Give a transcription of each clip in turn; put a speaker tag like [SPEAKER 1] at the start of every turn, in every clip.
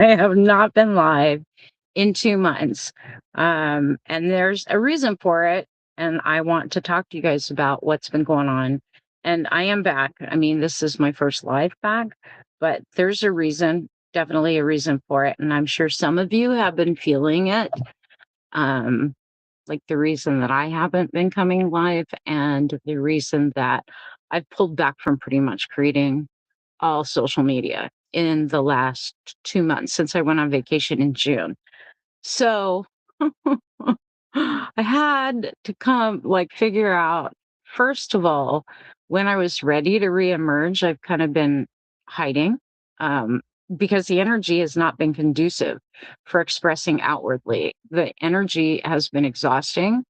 [SPEAKER 1] I have not been live in 2 months. And there's a reason for it, and I want to talk to you guys about what's been going on. And I am back. I mean, this is my first live back, but there's a reason, definitely a reason for it. And I'm sure some of you have been feeling it. Um, like the reason that I haven't been coming live and the reason that I've pulled back from pretty much creating all social media in the last 2 months since I went on vacation in June. So, I had to figure out, first of all, when I was ready to reemerge. I've kind of been hiding, um, because the energy has not been conducive for expressing outwardly. The energy has been exhausting,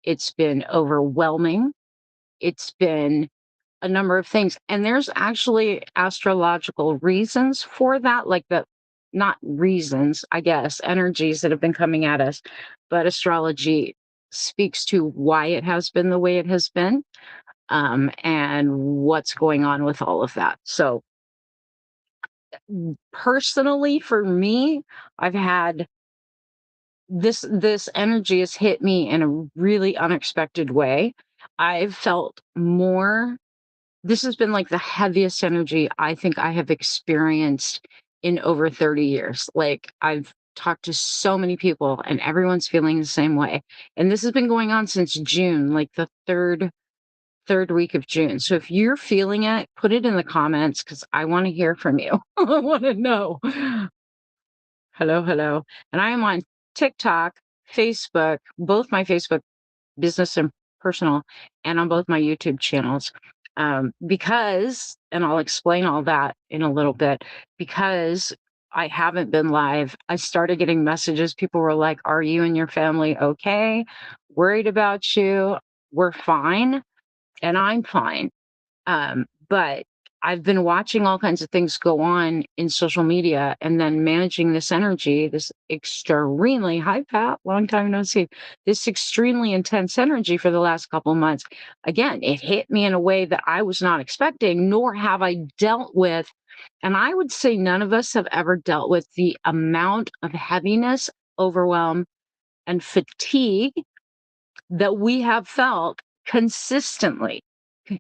[SPEAKER 1] it's been overwhelming, it's been a number of things. And there's actually astrological reasons for that, like the not reasons, I guess, energies that have been coming at us, but astrology speaks to why it has been the way it has been, and what's going on with all of that. So, personally, for me, I've had this energy has hit me in a really unexpected way. I've felt more This has been like the heaviest energy I think I have experienced in over 30 years. Like, I've talked to so many people and everyone's feeling the same way. And this has been going on since June, like the third week of June. So if you're feeling it, put it in the comments because I want to hear from you. I want to know. Hello, hello. And I am on TikTok, Facebook, both my Facebook business and personal, and on both my YouTube channels. Because, and I'll explain all that in a little bit, because I haven't been live, I started getting messages. People were like, "Are you and your family okay? Worried about you. We're fine." And I'm fine. But I've been watching all kinds of things go on in social media and then managing this energy, this extremely high Pat, long time no see, this extremely intense energy for the last couple of months. Again, it hit me in a way that I was not expecting, nor have I dealt with. And I would say none of us have ever dealt with the amount of heaviness, overwhelm, and fatigue that we have felt consistently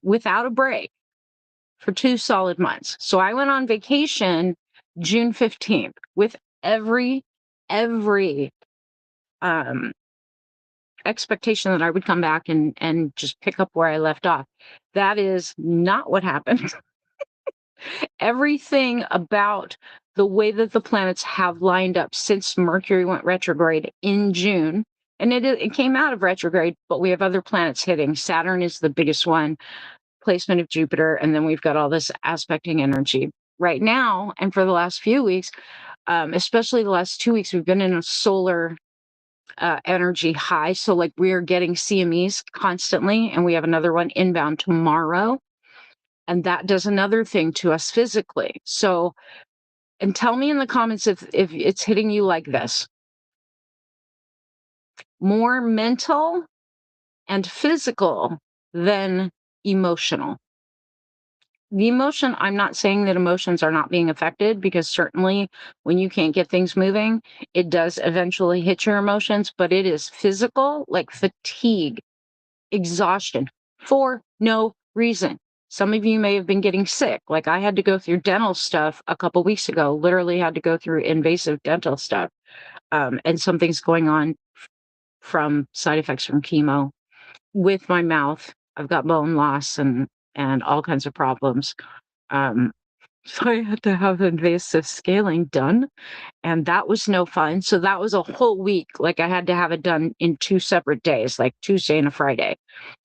[SPEAKER 1] without a break for 2 solid months. So I went on vacation June 15th with every um expectation that I would come back and just pick up where I left off. That is not what happened. Everything about the way that the planets have lined up since Mercury went retrograde in June, and it came out of retrograde, but we have other planets hitting. Saturn is the biggest one, placement of Jupiter, and then we've got all this aspecting energy right now. And for the last few weeks, especially the last 2 weeks, we've been in a solar energy high. So, like, we're getting CMEs constantly, and we have another one inbound tomorrow. And that does another thing to us physically. So, and tell me in the comments if it's hitting you like this: more mental and physical than emotional. The emotion, I'm not saying that emotions are not being affected, because certainly when you can't get things moving, it does eventually hit your emotions, but it is physical, like fatigue, exhaustion for no reason. Some of you may have been getting sick. Like, I had to go through dental stuff a couple weeks ago, literally had to go through invasive dental stuff. And something's going on from side effects from chemo with my mouth. I've got bone loss and all kinds of problems. Um, so I had to have invasive scaling done, and that was no fun. So that was a whole week. Like, I had to have it done in 2 separate days, like Tuesday and a Friday.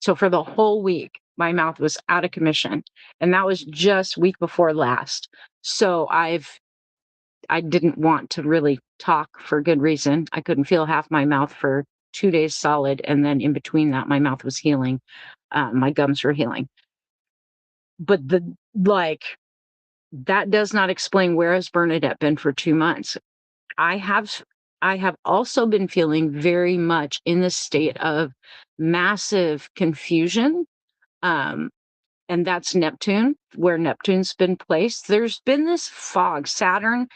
[SPEAKER 1] So for the whole week, my mouth was out of commission, and that was just week before last. So I didn't want to really talk for good reason. I couldn't feel half my mouth for 2 days solid, and then in between that, my mouth was healing. My gums were healing. But that does not explain where has Bernadette been for 2 months. I have I have also been feeling very much in this state of massive confusion, um, and that's Neptune, where Neptune's been placed. There's been this fog. Saturn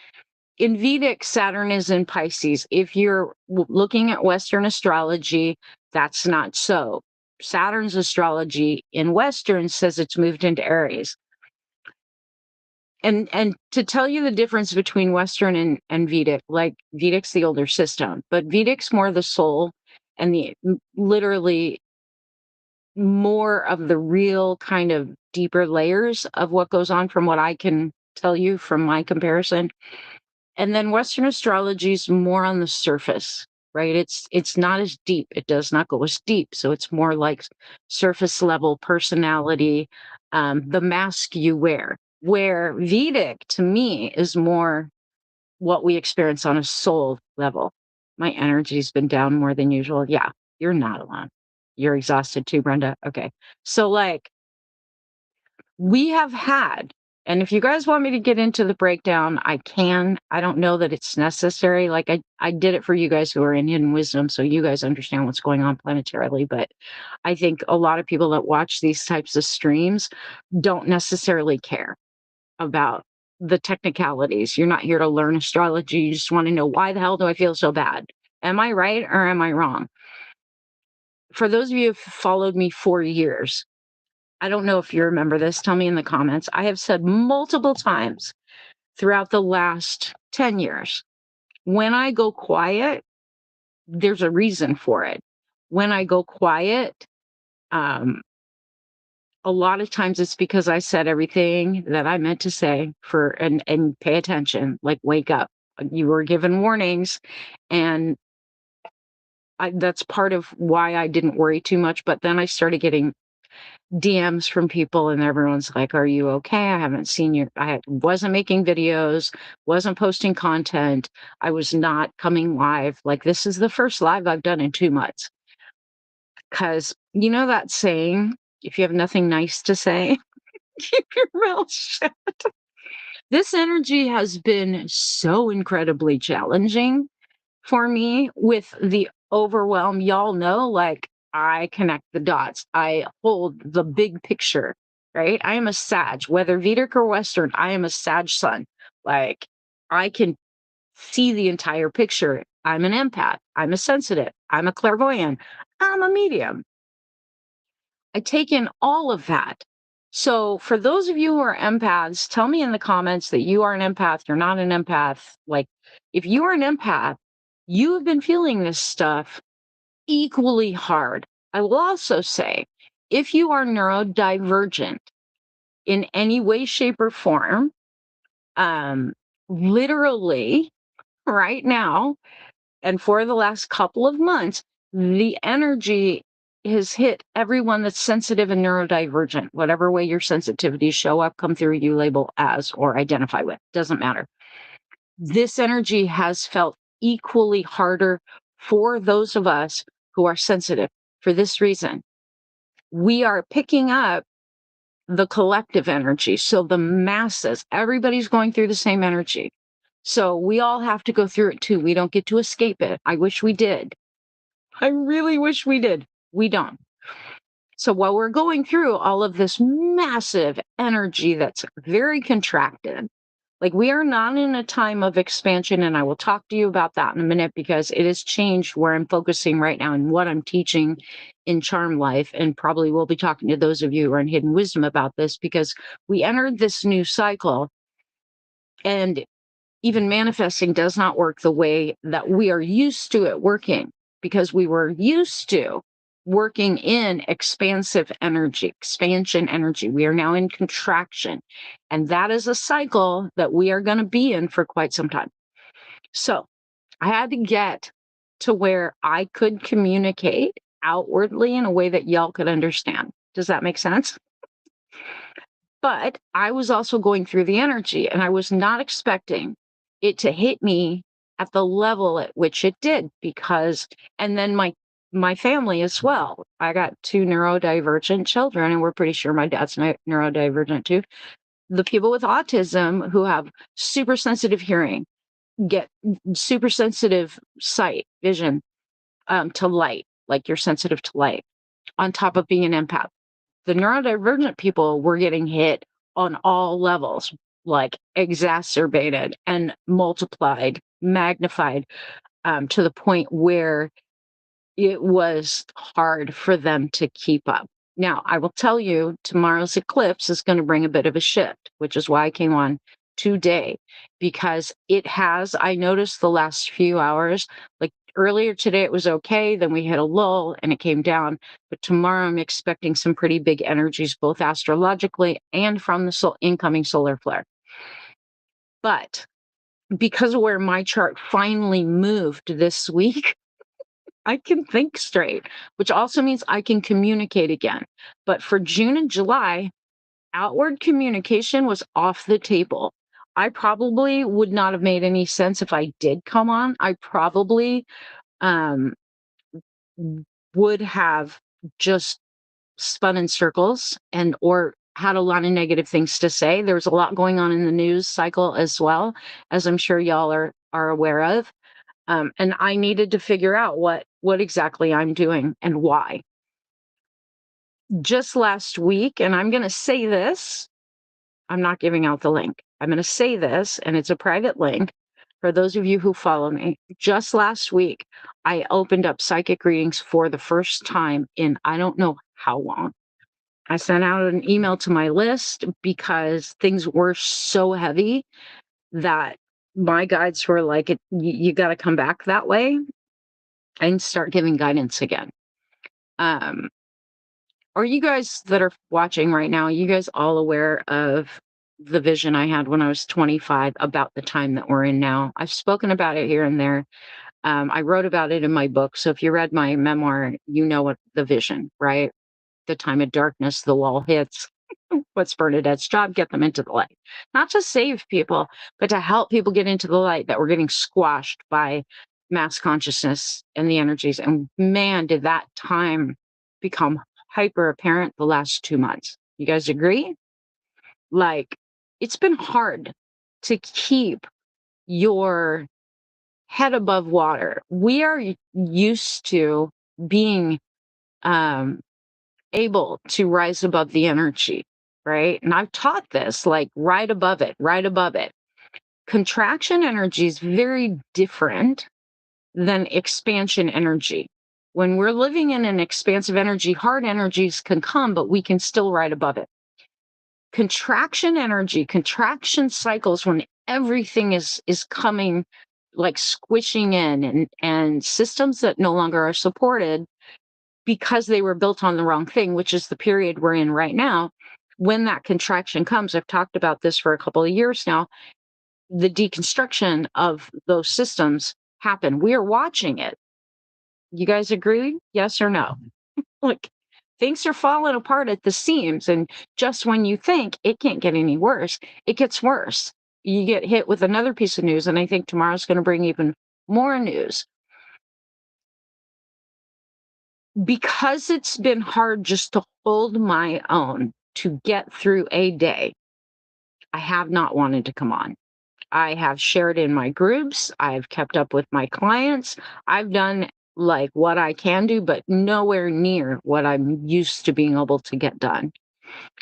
[SPEAKER 1] in Vedic, Saturn is in Pisces. If you're looking at Western astrology, that's not so. Saturn's astrology in Western says it's moved into Aries. And to tell you the difference between Western and Vedic, like Vedic's the older system, but Vedic's more the soul and the literally more of the real kind of deeper layers of what goes on from what I can tell you from my comparison. And then Western astrology is more on the surface, right? It's not as deep. It does not go as deep. So it's more like surface level personality, the mask you wear. Where Vedic to me is more what we experience on a soul level. My energy's been down more than usual. Yeah, you're not alone. You're exhausted too, Brenda. Okay. So like we have had, and if you guys want me to get into the breakdown, I can. I don't know that it's necessary. Like I did it for you guys who are in hidden wisdom, so you guys understand what's going on planetarily. But I think a lot of people that watch these types of streams don't necessarily care about the technicalities. You're not here to learn astrology. You just want to know, why the hell do I feel so bad? Am I right or am I wrong? For those of you who have followed me for years, I don't know if you remember this. Tell me in the comments. I have said multiple times throughout the last 10 years, when I go quiet, there's a reason for it. When I go quiet, um, a lot of times it's because I said everything that I meant to say and pay attention, like wake up. You were given warnings, and that's part of why I didn't worry too much. But then I started getting DMs from people, and everyone's like, "Are you okay? I haven't seen you." Wasn't making videos, wasn't posting content. I was not coming live. Like, this is the first live I've done in 2 months. Because you know that saying, if you have nothing nice to say, keep your mouth shut. This energy has been so incredibly challenging for me with the overwhelm. Y'all know, like, I connect the dots. I hold the big picture, right? I am a Sag, whether Vedic or Western, I am a Sag sun. Like, I can see the entire picture. I'm an empath. I'm a sensitive. I'm a clairvoyant. I'm a medium. I take in all of that. So for those of you who are empaths, tell me in the comments that you are an empath, you're not an empath. Like, if you are an empath, you have been feeling this stuff equally hard. I will also say, if you are neurodivergent in any way, shape, or form, um, literally right now, and for the last couple of months, the energy has hit everyone that's sensitive and neurodivergent, whatever way your sensitivities show up, come through, you label as or identify with, doesn't matter. This energy has felt equally harder for those of us who are sensitive for this reason. We are picking up the collective energy. So the masses, everybody's going through the same energy. So we all have to go through it too. We don't get to escape it. I wish we did. I really wish we did. We don't. So while we're going through all of this massive energy that's very contracted, like, we are not in a time of expansion. And I will talk to you about that in a minute, because it has changed where I'm focusing right now and what I'm teaching in Charm Life. And probably will be talking to those of you who are in Hidden Wisdom about this, because we entered this new cycle, and even manifesting does not work the way that we are used to it working, because we were used to working in expansive energy, expansion energy. We are now in contraction. And that is a cycle that we are going to be in for quite some time. So I had to get to where I could communicate outwardly in a way that y'all could understand. Does that make sense? But I was also going through the energy, and I was not expecting it to hit me at the level at which it did, because, and then my family as well. I got 2 neurodivergent children, and we're pretty sure my dad's neurodivergent too. The people with autism who have super sensitive hearing get super sensitive sight, vision, to light, like you're sensitive to light, on top of being an empath. The neurodivergent people were getting hit on all levels, like exacerbated and multiplied, magnified, to the point where it was hard for them to keep up. Now, I will tell you, tomorrow's eclipse is going to bring a bit of a shift, which is why I came on today, because it has, I noticed the last few hours, like earlier today, it was okay. Then we hit a lull and it came down. But tomorrow, I'm expecting some pretty big energies, both astrologically and from the incoming solar flare. But because of where my chart finally moved this week, I can think straight, which also means I can communicate again. But for June and July, outward communication was off the table. I probably would not have made any sense if I did come on. I probably um, would have just spun in circles and or had a lot of negative things to say. There's a lot going on in the news cycle as well, as I'm sure y'all are aware of. And I needed to figure out what exactly I'm doing and why. Just last week, and I'm going to say this, I'm not giving out the link. I'm going to say this, and it's a private link for those of you who follow me. Just last week, I opened up psychic readings for the first time in I don't know how long. I sent out an email to my list because things were so heavy that my guides were like, you got to come back that way and start giving guidance again. Are you guys that are watching right now, you guys all aware of the vision I had when I was 25 about the time that we're in now? I've spoken about it here and there. I wrote about it in my book. So if you read my memoir, you know what the vision, right? The time of darkness, the wall hits. What's Bernadette's job? Get them into the light. Not to save people, but to help people get into the light that were getting squashed by mass consciousness and the energies. And man, did that time become hyper apparent the last 2 months. You guys agree? Like, it's been hard to keep your head above water. We are used to being able to rise above the energy, right? And I've taught this, like right above it, right above it. Contraction energy is very different than expansion energy. When we're living in an expansive energy, hard energies can come, but we can still ride above it. Contraction energy, contraction cycles, when everything is coming like squishing in, and systems that no longer are supported because they were built on the wrong thing, which is the period we're in right now. When that contraction comes, I've talked about this for a couple of years now, the deconstruction of those systems happen. We are watching it. You guys agree? Yes or no? Like, things are falling apart at the seams. And just when you think it can't get any worse, it gets worse. You get hit with another piece of news. And I think tomorrow's going to bring even more news. Because it's been hard just to hold my own to get through a day, I have not wanted to come on. I have shared in my groups. I've kept up with my clients. I've done like what I can do, but nowhere near what I'm used to being able to get done.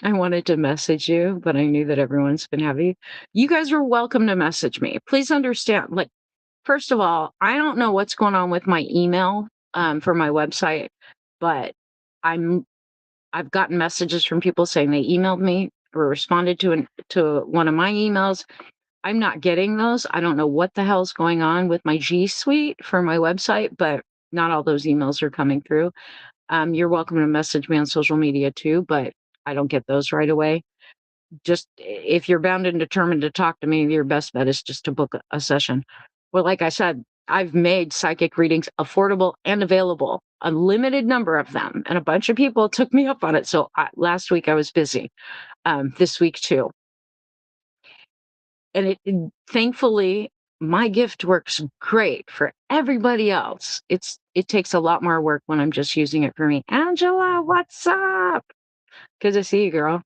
[SPEAKER 1] I wanted to message you, but I knew that everyone's been heavy. You guys are welcome to message me. Please understand, like, first of all, I don't know what's going on with my email for my website, but I've gotten messages from people saying they emailed me or responded to one of my emails. I'm not getting those. I don't know what the hell's going on with my G Suite for my website, but not all those emails are coming through. You're welcome to message me on social media too, but I don't get those right away. Just if you're bound and determined to talk to me, your best bet is just to book a session. Well, like I said, I've made psychic readings affordable and available, a limited number of them, and a bunch of people took me up on it. So last week I was busy, this week too. And thankfully, my gift works great for everybody else. It takes a lot more work when I'm just using it for me. Angela, what's up? Good to see you, girl.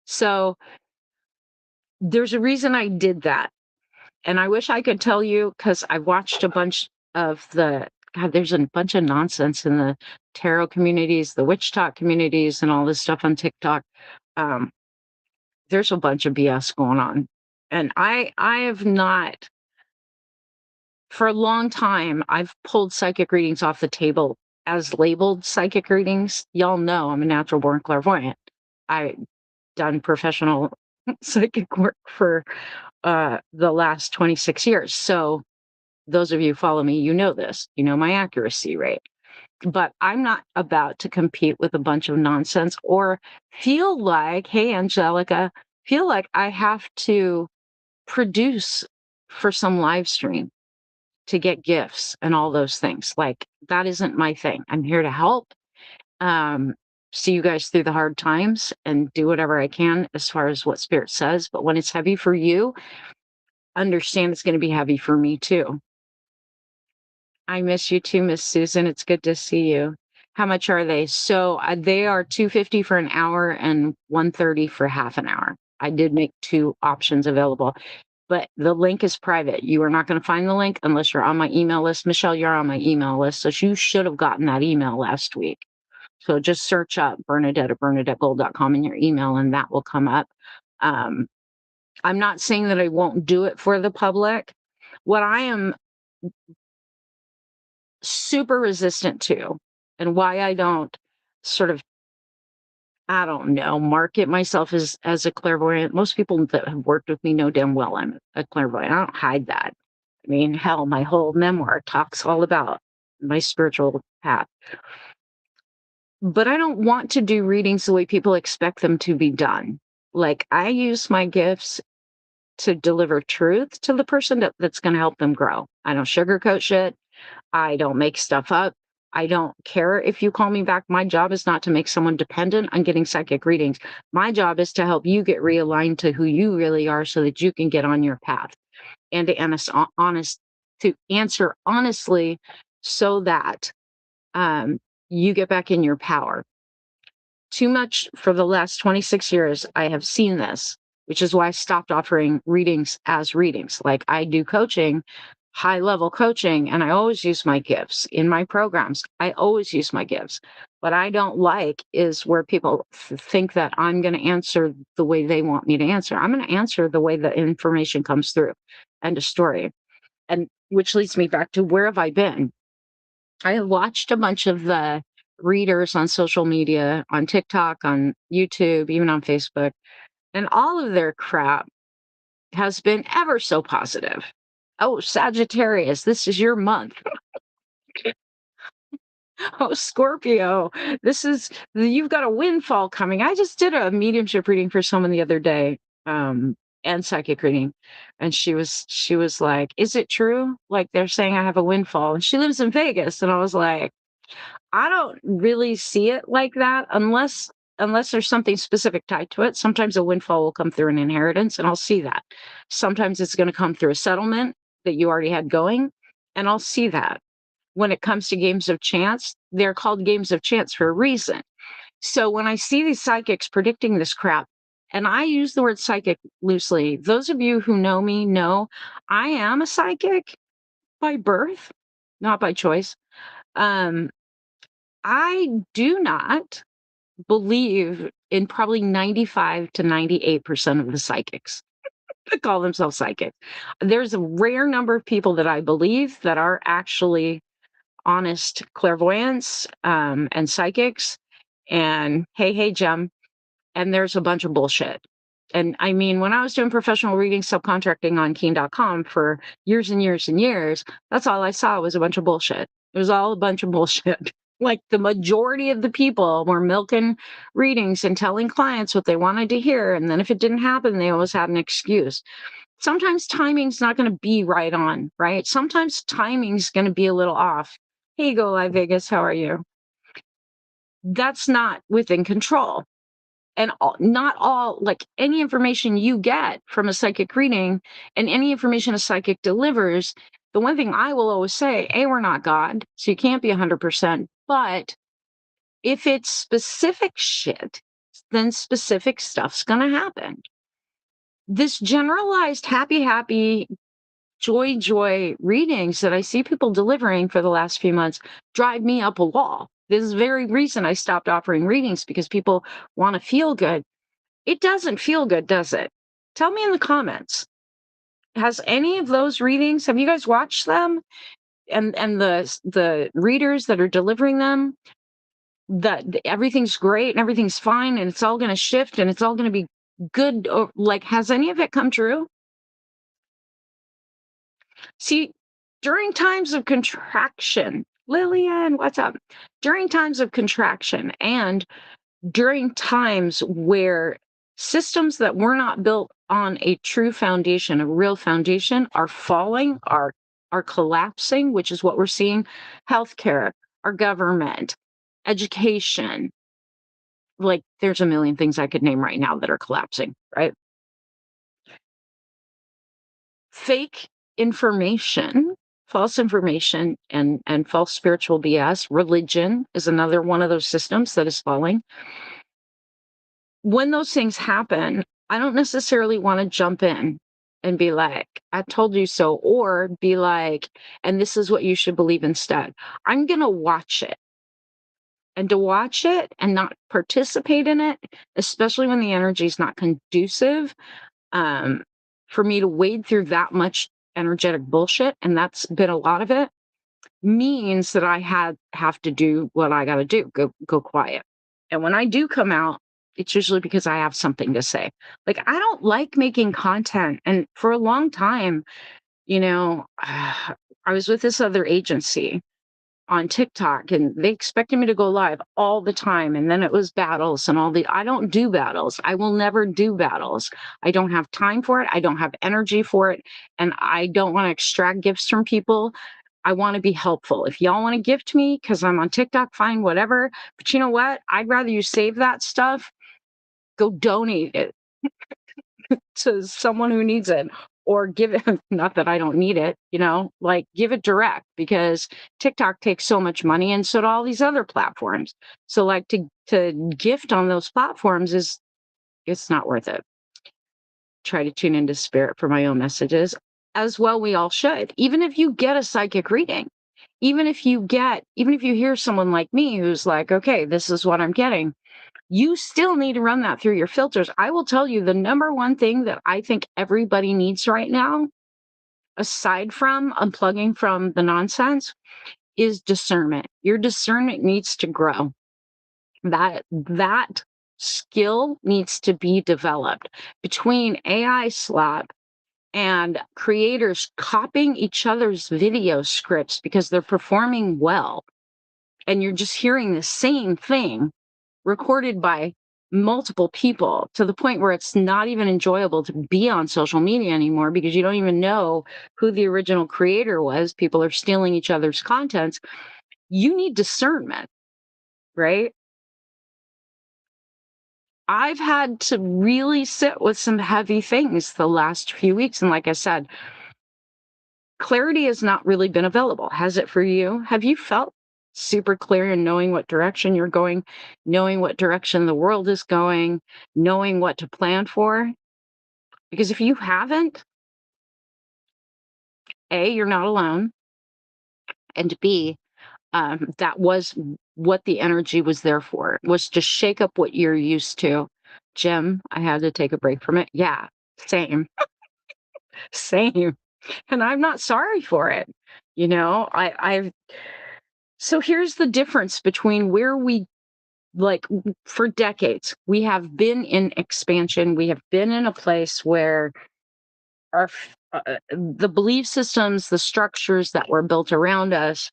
[SPEAKER 1] So there's a reason I did that. And I wish I could tell you, because I watched a bunch of God, there's a bunch of nonsense in the tarot communities, the witch talk communities, and all this stuff on TikTok. Um, there's a bunch of BS going on. And I have not, for a long time, I've pulled psychic readings off the table as labeled psychic readings. Y'all know I'm a natural born clairvoyant. I done professional psychic work for the last 26 years. So those of you who follow me, you know this. You know my accuracy rate. But I'm not about to compete with a bunch of nonsense or feel like, hey, Angelica, feel like I have to produce for some live stream to get gifts and all those things. Like, that isn't my thing. I'm here to help, um, see you guys through the hard times and do whatever I can as far as what Spirit says. But when it's heavy for you, understand it's going to be heavy for me too. I miss you too, Miss Susan. It's good to see you. How much are they? So they are $250 for an hour and $130 for half an hour. I did make two options available, but the link is private. You are not going to find the link unless you're on my email list. Michelle, you're on my email list, so you should have gotten that email last week. So just search up Bernadette at BernadetteGold.com in your email, and that will come up. I'm not saying that I won't do it for the public. What I am super resistant to, and why I don't sort of, I don't know, market myself as a clairvoyant. Most people that have worked with me know damn well I'm a clairvoyant. I don't hide that. I mean, hell, my whole memoir talks all about my spiritual path. But I don't want to do readings the way people expect them to be done. Like, I use my gifts to deliver truth to the person that's going to help them grow. I don't sugarcoat shit. I don't make stuff up. I don't care if you call me back. My job is not to make someone dependent on getting psychic readings. My job is to help you get realigned to who you really are so that you can get on your path and to answer honestly so that you get back in your power. Too much for the last 26 years, I have seen this, which is why I stopped offering readings as readings. Like, I do coaching, high level coaching, and I always use my gifts in my programs. I always use my gifts. What I don't like is where people think that I'm going to answer the way they want me to answer. I'm going to answer the way the information comes through. End of story. And which leads me back to, where have I been? I have watched a bunch of the readers on social media, on TikTok, on YouTube, even on Facebook, and all of their crap has been ever so positive. Oh, Sagittarius, this is your month. Oh, Scorpio, you've got a windfall coming. I just did a mediumship reading for someone the other day, and psychic reading. And she was like, is it true? Like, they're saying I have a windfall. And she lives in Vegas. And I was like, I don't really see it like that unless there's something specific tied to it. Sometimes a windfall will come through an inheritance, and I'll see that. Sometimes it's going to come through a settlement that you already had going, and I'll see that. When it comes to games of chance, they're called games of chance for a reason. So when I see these psychics predicting this crap, and I use the word psychic loosely, those of you who know me know I am a psychic by birth, not by choice. Um, I do not believe in probably 95 to 98% of the psychics that call themselves psychic. There's a rare number of people that I believe that are actually honest clairvoyants, and psychics. And hey, Jem, and there's a bunch of bullshit. And I mean, when I was doing professional reading subcontracting on Keen.com for years and years and years, that's all I saw was a bunch of bullshit. It was all a bunch of bullshit. Like, the majority of the people were milking readings and telling clients what they wanted to hear. And then if it didn't happen, they always had an excuse. Sometimes timing's not going to be right on, right? Sometimes timing's going to be a little off. Hey, Go Live Vegas, how are you? That's not within control. And not all, like, any information you get from a psychic reading and any information a psychic delivers, the one thing I will always say, A, we're not God, so you can't be 100%. But if it's specific shit, then specific stuff's going to happen. This generalized happy, joy readings that I see people delivering for the last few months drive me up a wall. This is the very reason I stopped offering readings, because people want to feel good. It doesn't feel good, does it? Tell me in the comments. Has any of those readings, have you guys watched them? And the readers that are delivering them, that everything's great and everything's fine and it's all going to shift and it's all going to be good. Like, has any of it come true? See, during times of contraction, Lillian, what's up? During times of contraction and during times where systems that were not built on a true foundation, a real foundation, are falling, are collapsing, which is what we're seeing. Healthcare, our government, education, like there's a million things I could name right now that are collapsing, right? Fake information, false information, and false spiritual BS. Religion is another one of those systems that is falling. When those things happen, I don't necessarily want to jump in and be like, I told you so, or be like, and this is what you should believe instead. I'm going to watch it. And to watch it and not participate in it, especially when the energy is not conducive, um, for me to wade through that much energetic bullshit, and that's been a lot of it, means that I have to do what I got to do, go quiet. And when I do come out, it's usually because I have something to say. Like, I don't like making content. And for a long time, you know, I was with this other agency on TikTok and they expected me to go live all the time. And then it was battles and I don't do battles. I will never do battles. I don't have time for it. I don't have energy for it. And I don't want to extract gifts from people. I want to be helpful. If y'all want to gift me because I'm on TikTok, fine, whatever. But you know what? I'd rather you save that stuff, go donate it to someone who needs it, or give it, not that I don't need it, like give it direct, because TikTok takes so much money and so do all these other platforms. So like to gift on those platforms it's not worth it. Try to tune into spirit for my own messages as well. We all should. Even if you get a psychic reading, even if you hear someone like me who's like, okay, this is what I'm getting, you still need to run that through your filters. I will tell you, the number one thing that I think everybody needs right now, aside from unplugging from the nonsense, is discernment. Your discernment needs to grow. That skill needs to be developed. Between AI slap and creators copying each other's video scripts because they're performing well, and you're just hearing the same thing recorded by multiple people, to the point where it's not even enjoyable to be on social media anymore because you don't even know who the original creator was. People are stealing each other's contents. You need discernment, right? I've had to really sit with some heavy things the last few weeks. And like I said, clarity has not really been available. Has it for you? Have you felt super clear in knowing what direction you're going, knowing what direction the world is going, knowing what to plan for? Because if you haven't, A, you're not alone. And B, that was what the energy was there for, was to shake up what you're used to. Jim, I had to take a break from it. Yeah, same, same. And I'm not sorry for it. I've so here's the difference between where we, like, for decades, we have been in expansion. We have been in a place where the belief systems, the structures that were built around us,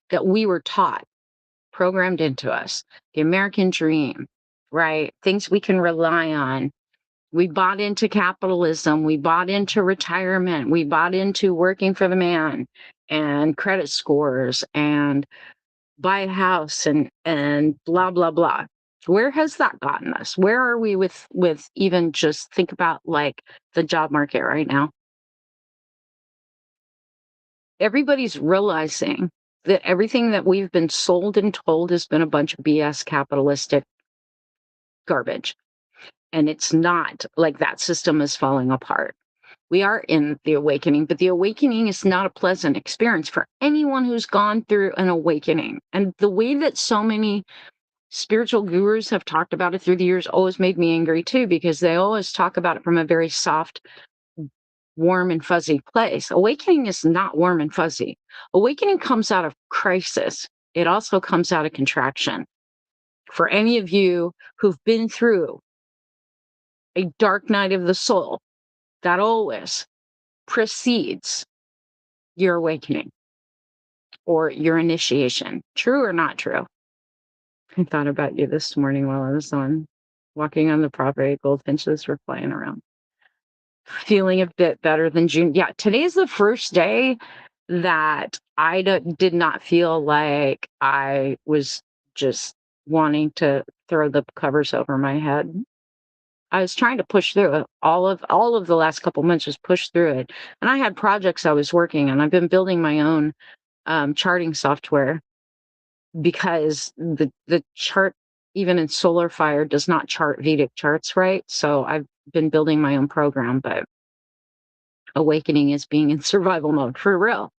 [SPEAKER 1] that we were taught, programmed into us, the American dream, right? Things we can rely on. We bought into capitalism. We bought into retirement. We bought into working for the man and credit scores and buy a house and blah, blah, blah. Where has that gotten us? Where are we with even just think about like the job market right now? Everybody's realizing that everything that we've been sold and told has been a bunch of BS capitalistic garbage. And it's not, like, that system is falling apart. We are in the awakening, but the awakening is not a pleasant experience for anyone who's gone through an awakening. And the way that so many spiritual gurus have talked about it through the years always made me angry too, because they always talk about it from a very soft, warm and fuzzy place. Awakening is not warm and fuzzy. Awakening comes out of crisis. It also comes out of contraction. For any of you who've been through a dark night of the soul, that always precedes your awakening or your initiation. True or not true? I thought about you this morning while I was walking on the property. Goldfinches were flying around. Feeling a bit better than June. Yeah, today's the first day that I did not feel like I was just wanting to throw the covers over my head. I was trying to push through it. All of the last couple months was push through it. And I had projects I was working on. I've been building my own charting software because the chart, even in Solar Fire, does not chart Vedic charts right. So I've been building my own program, but awakening is being in survival mode for real.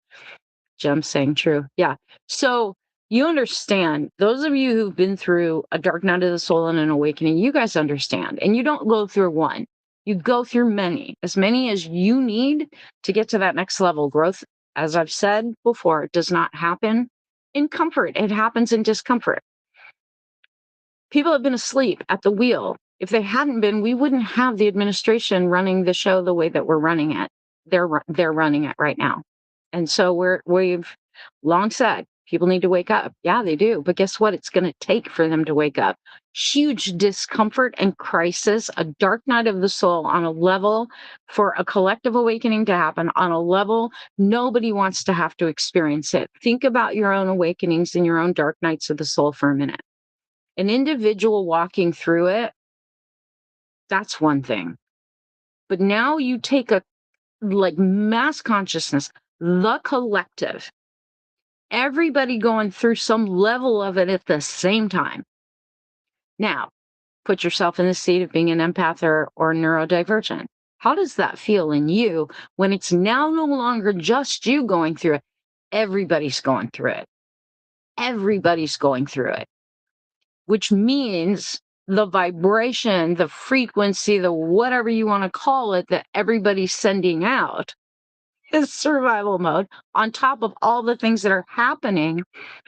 [SPEAKER 1] Jem's saying true. Yeah. So you understand, those of you who've been through a dark night of the soul and an awakening, you guys understand. And you don't go through one, you go through many as you need to get to that next level. Growth, as I've said before, it does not happen in comfort. It happens in discomfort. People have been asleep at the wheel. If they hadn't been, we wouldn't have the administration running the show the way that we're running it. They're running it right now. And so we've long said people need to wake up. Yeah, they do. But guess what? It's going to take for them to wake up. Huge discomfort and crisis, a dark night of the soul on a level for a collective awakening to happen on a level nobody wants to have to experience it. Think about your own awakenings and your own dark nights of the soul for a minute. An individual walking through it, that's one thing. But now you take a mass consciousness, the collective, everybody going through some level of it at the same time. Now, put yourself in the seat of being an empath or neurodivergent. How does that feel in you when it's now no longer just you going through it? Everybody's going through it. Everybody's going through it, which means the vibration, the frequency, the whatever you want to call it, that everybody's sending out is survival mode. On top of all the things that are happening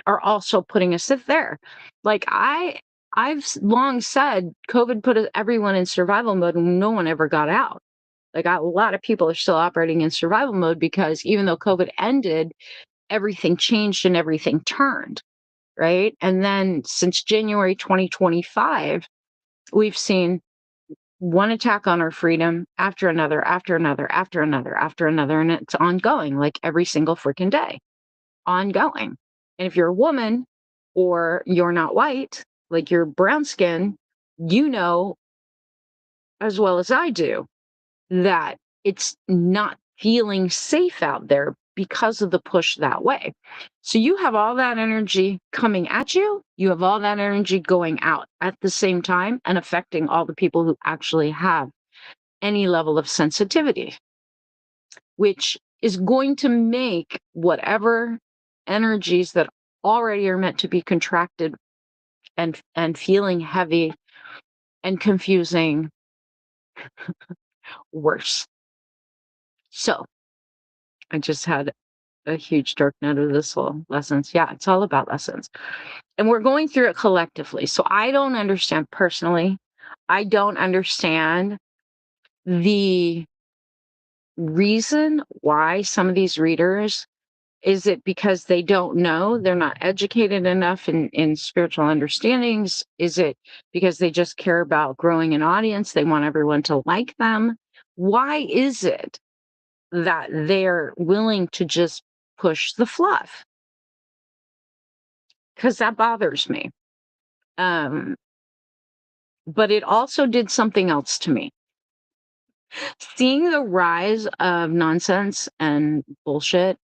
[SPEAKER 1] are also putting us there. Like I've long said, COVID put everyone in survival mode and no one ever got out. Like a lot of people are still operating in survival mode because even though COVID ended, everything changed and everything turned. Right. And then since January 2025, we've seen one attack on our freedom after another, after another, after another, after another. And it's ongoing, like every single freaking day, ongoing. And if you're a woman or you're not white, like you're brown skin, you know, as well as I do, that it's not feeling safe out there because of the push that way. So you have all that energy coming at you. You have all that energy going out at the same time and affecting all the people who actually have any level of sensitivity, which is going to make whatever energies that already are meant to be contracted and feeling heavy and confusing worse. So I just had a huge dark night of the soul. Lessons. Yeah, it's all about lessons. And we're going through it collectively. So I don't understand personally. I don't understand the reason why some of these readers, is it because they don't know, they're not educated enough in spiritual understandings? Is it because they just care about growing an audience? They want everyone to like them? Why is it that they're willing to just push the fluff? Because that bothers me. But it also did something else to me. Seeing the rise of nonsense and bullshit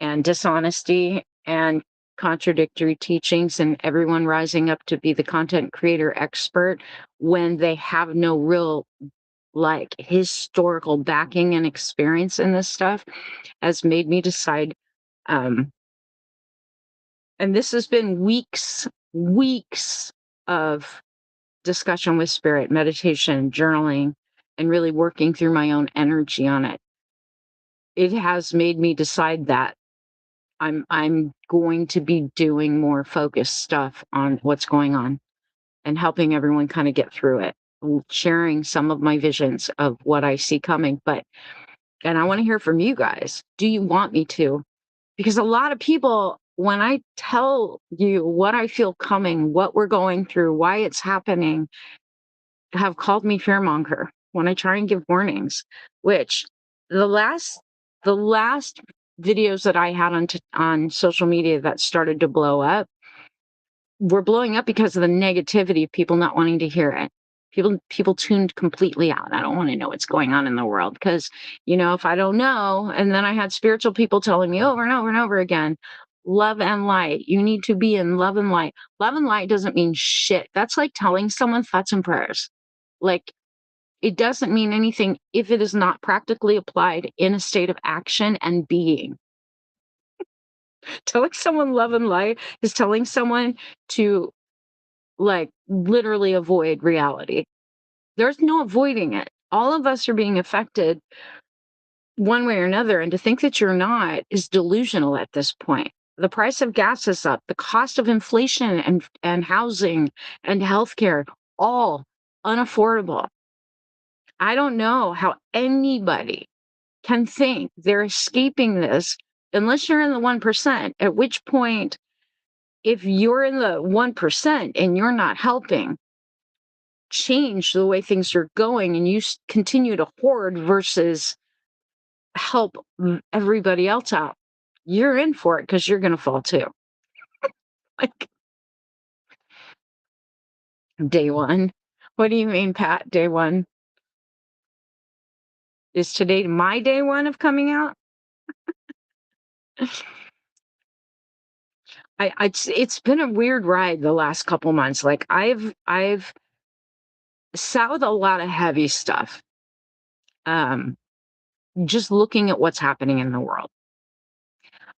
[SPEAKER 1] and dishonesty and contradictory teachings and everyone rising up to be the content creator expert when they have no real like historical backing and experience in this stuff has made me decide, and this has been weeks of discussion with spirit, meditation, journaling, and really working through my own energy on it. it has made me decide that I'm going to be doing more focused stuff on what's going on and helping everyone kind of get through it, sharing some of my visions of what I see coming. And I want to hear from you guys. Do you want me to? Because a lot of people, when I tell you what I feel coming, what we're going through, why it's happening, have called me fearmonger when I try and give warnings, which the last the last videos that I had on social media that started to blow up were blowing up because of the negativity of people not wanting to hear it. People tuned completely out. I don't want to know what's going on in the world because, if I don't know, and then I had spiritual people telling me over and over and over again, love and light. You need to be in love and light. Love and light doesn't mean shit. That's like telling someone thoughts and prayers. Like, it doesn't mean anything if it is not practically applied in a state of action and being. Telling someone love and light is telling someone to, like, literally avoid reality. There's no avoiding it. All of us are being affected one way or another, and to think that you're not is delusional at this point. The price of gas is up, the cost of inflation and housing and healthcare, all unaffordable. I don't know how anybody can think they're escaping this unless you're in the 1%, at which point, if you're in the 1% and you're not helping change the way things are going and you continue to hoard versus help everybody else out, you're in for it because you're going to fall too. Like, day one. What do you mean, Pat? Day one? Is today my day one of coming out? It's been a weird ride the last couple months. Like, I've sat with a lot of heavy stuff. Um, just looking at what's happening in the world.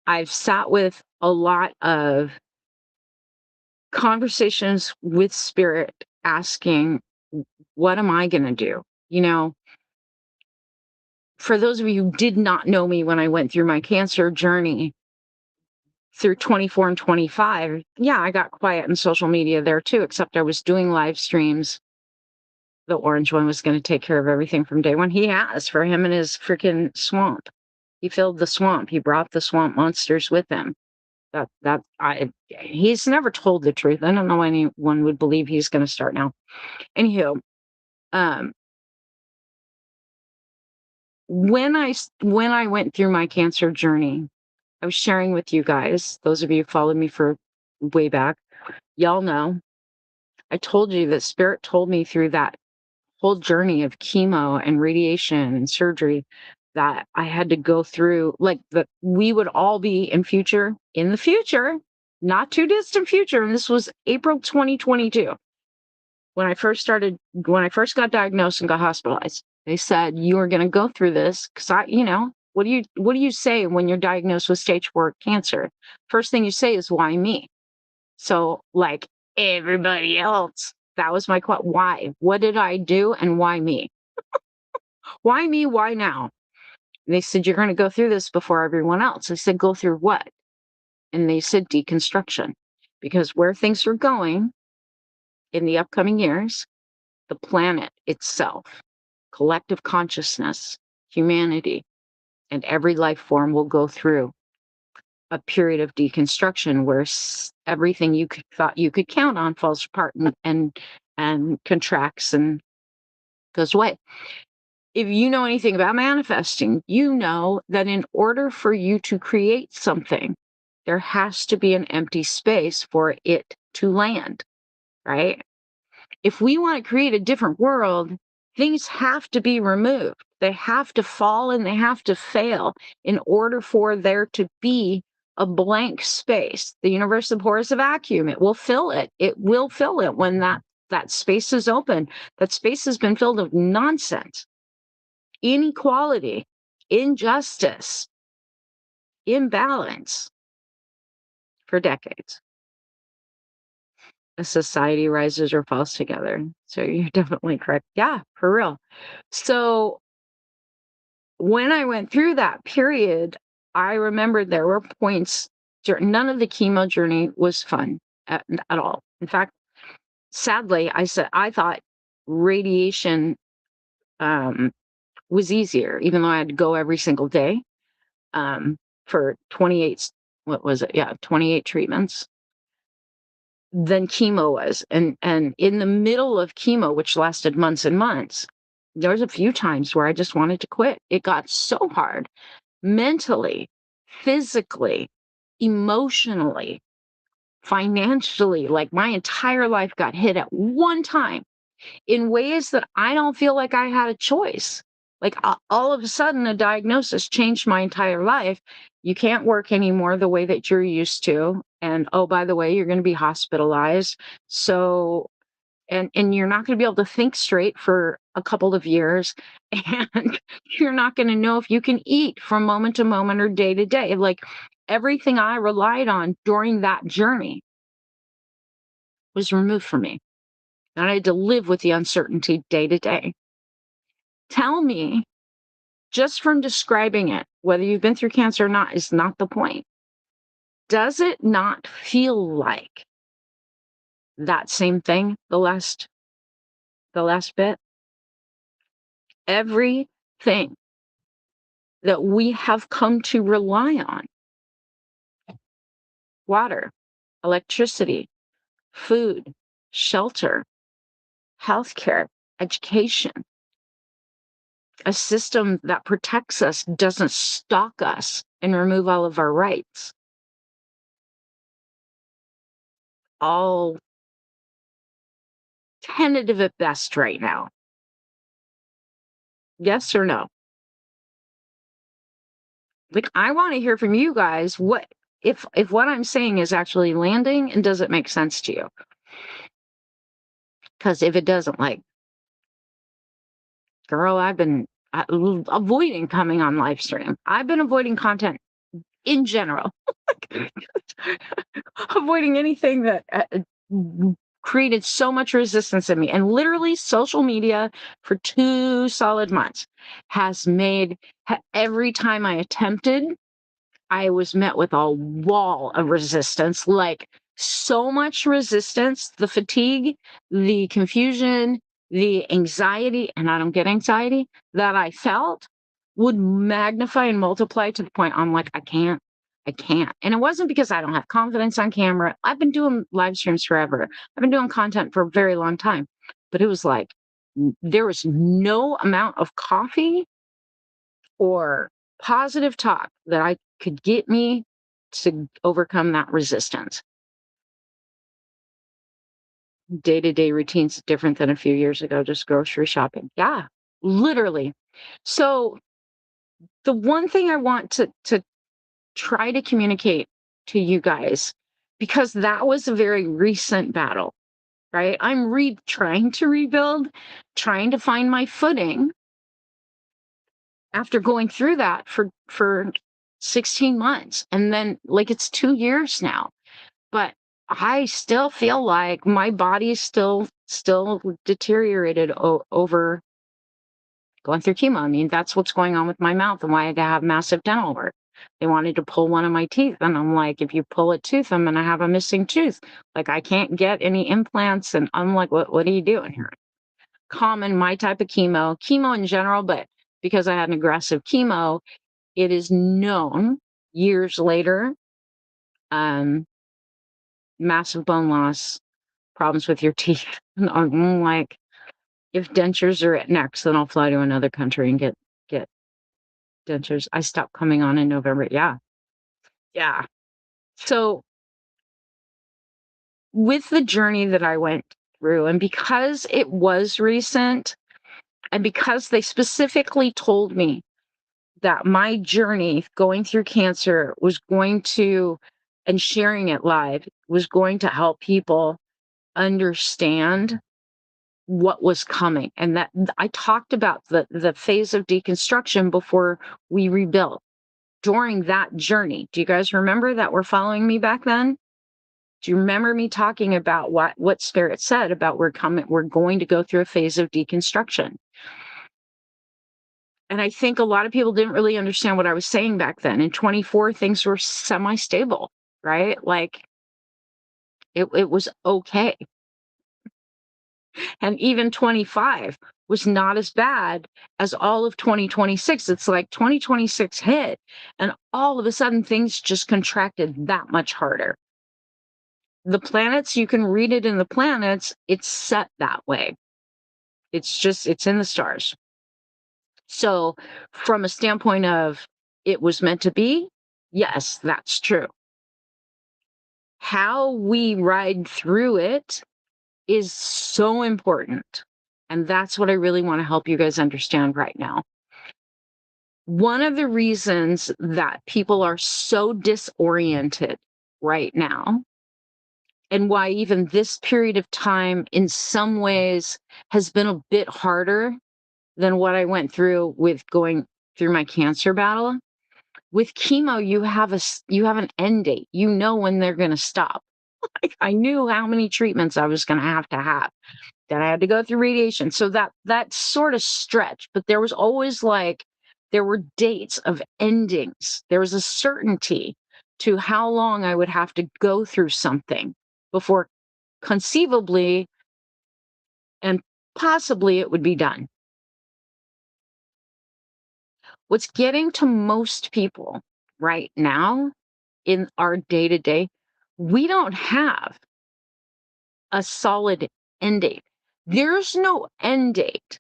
[SPEAKER 1] I've sat with a lot of conversations with spirit, asking, what am I going to do? For those of you who did not know me when I went through my cancer journey through 24 and 25, yeah, I got quiet in social media there too, except I was doing live streams. The orange one was going to take care of everything from day one. He has, for him and his freaking swamp. He filled the swamp. He brought the swamp monsters with him. He's never told the truth. I don't know why anyone would believe he's going to start now. Anywho, um, when I went through my cancer journey, I was sharing with you guys, those of you who followed me for way back, y'all know, I told you that spirit told me through that whole journey of chemo and radiation and surgery that I had to go through, like, that we would all be in the future, not too distant future. And this was April 2022. When I first got diagnosed and got hospitalized, they said, you are going to go through this. Cause what do you say when you're diagnosed with stage 4 cancer? First thing you say is, why me? So, like everybody else, that was my question. Why? What did I do? And why me? Why me? Why now? And they said, you're going to go through this before everyone else. I said, go through what? And they said, deconstruction. Because where things are going in the upcoming years, the planet itself, collective consciousness, humanity, and every life form will go through a period of deconstruction where everything you thought you could count on falls apart and contracts and goes away. If you know anything about manifesting, you know that in order for you to create something, there has to be an empty space for it to land, right? If we want to create a different world, things have to be removed. They have to fall and they have to fail in order for there to be a blank space. The universe abhors a vacuum. It will fill it. It will fill it when that space is open. That space has been filled with nonsense, inequality, injustice, imbalance for decades. A society rises or falls together. So you're definitely correct. Yeah, for real. So when I went through that period, I remember there were points none of the chemo journey was fun at all. In fact, sadly, I thought radiation was easier, even though I had to go every single day for 28, what was it? Yeah, 28 treatments than chemo was. And in the middle of chemo, which lasted months and months, there was a few times where I just wanted to quit. It got so hard mentally, physically, emotionally, financially. Like my entire life got hit at one time in ways that I don't feel like I had a choice. Like all of a sudden, a diagnosis changed my entire life. You can't work anymore the way that you're used to. And oh, by the way, you're going to be hospitalized. So, and you're not going to be able to think straight for a couple of years. And you're not going to know if you can eat from moment to moment or day to day. Like everything I relied on during that journey was removed from me. And I had to live with the uncertainty day to day. Tell me, just from describing it, whether you've been through cancer or not is not the point. Does it not feel like that same thing the last bit? Everything that we have come to rely on, water, electricity, food, shelter, healthcare, education, a system that protects us, doesn't stalk us and remove all of our rights. All tentative at best right now. Yes or no? Like, I want to hear from you guys. What if what I'm saying is actually landing, and does it make sense to you? Because if it doesn't, like, girl, I've been avoiding coming on live stream. I've been avoiding content in general, avoiding anything that created so much resistance in me. And literally, social media for 2 solid months has made every time I attempted, I was met with a wall of resistance, like so much resistance, the fatigue, the confusion, the anxiety, and I don't get anxiety, that I felt would magnify and multiply to the point I'm like, I can't. And it wasn't because I don't have confidence on camera. I've been doing live streams forever. I've been doing content for a very long time. But it was like, there was no amount of coffee or positive talk that I could get me to overcome that resistance. Day-to-day routines different than a few years ago, just grocery shopping. Yeah, literally. So the one thing I want to try to communicate to you guys, because that was a very recent battle, right? I'm trying to rebuild, trying to find my footing after going through that for 16 months. And then like it's 2 years now. But I still feel like my body's still deteriorated over going through chemo. I mean, that's what's going on with my mouth and why I had to have massive dental work. They wanted to pull one of my teeth, and I'm like, if you pull a tooth, I'm gonna have a missing tooth. Like I can't get any implants, and I'm like, what are you doing here? Common, my type of chemo in general, but because I had an aggressive chemo, it is known years later, massive bone loss, problems with your teeth. And I'm like, if dentures are at next, then I'll fly to another country and get dentures. I stopped coming on in November. Yeah. Yeah. So with the journey that I went through, and because it was recent, and because they specifically told me that my journey going through cancer was going to, and sharing it live, was going to help people understand what was coming. And that I talked about the phase of deconstruction before we rebuilt during that journey. Do you guys remember that were following me back then? Do you remember me talking about what Spirit said about we're going to go through a phase of deconstruction? And I think a lot of people didn't really understand what I was saying back then. In 24, things were semi-stable, right? Like it was okay. And even 25 was not as bad as all of 2026. It's like 2026 hit, and all of a sudden things just contracted that much harder. The planets, you can read it in the planets, it's set that way. It's in the stars. So, from a standpoint of it was meant to be, yes, that's true. How we ride through it is so important. And that's what I really want to help you guys understand right now. One of the reasons that people are so disoriented right now, and why even this period of time in some ways has been a bit harder than what I went through with going through my cancer battle. With chemo, you have an end date. You know when they're going to stop. Like, I knew how many treatments I was going to have. Then I had to go through radiation. So that sort of stretch, but there was always like there were dates of endings. There was a certainty to how long I would have to go through something before conceivably and possibly it would be done. What's getting to most people right now in our day to day, we don't have a solid end date. There's no end date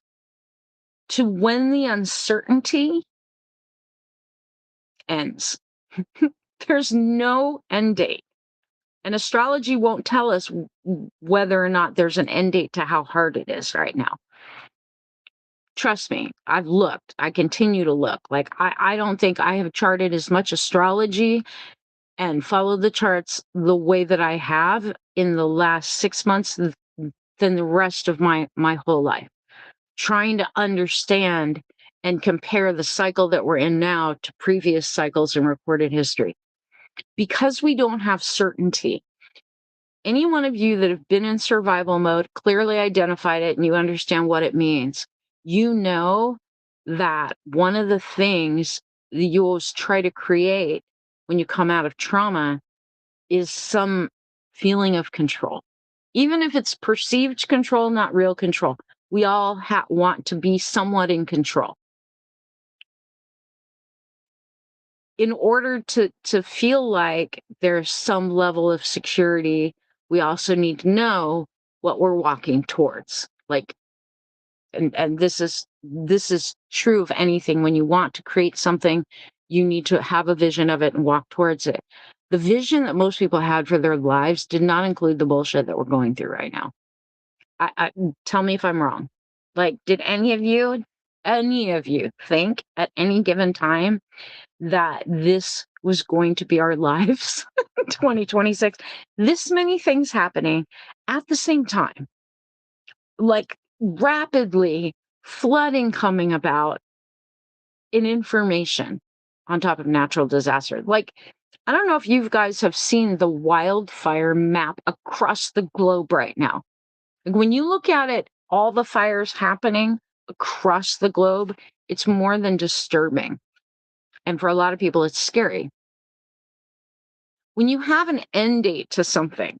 [SPEAKER 1] to when the uncertainty ends. There's no end date. And astrology won't tell us whether or not there's an end date to how hard it is right now. Trust me, I've looked. I continue to look. Like, I don't think I have charted as much astrology and followed the charts the way that I have in the last 6 months than the rest of my whole life. Trying to understand and compare the cycle that we're in now to previous cycles in recorded history. Because we don't have certainty, any one of you that have been in survival mode clearly identified it and you understand what it means. You know that one of the things that you always try to create when you come out of trauma is some feeling of control. Even if it's perceived control, not real control. We all want to be somewhat in control. In order to feel like there's some level of security, we also need to know what we're walking towards. Like, and this is true of anything. When you want to create something, you need to have a vision of it and walk towards it. The vision that most people had for their lives did not include the bullshit that we're going through right now. I tell me if I'm wrong. Like, did any of you think at any given time that this was going to be our lives? 2026, this many things happening at the same time, like rapidly flooding coming about in information on top of natural disaster. Like, I don't know if you guys have seen the wildfire map across the globe right now. Like, when you look at it, all the fires happening across the globe, it's more than disturbing. And for a lot of people, it's scary. When you have an end date to something,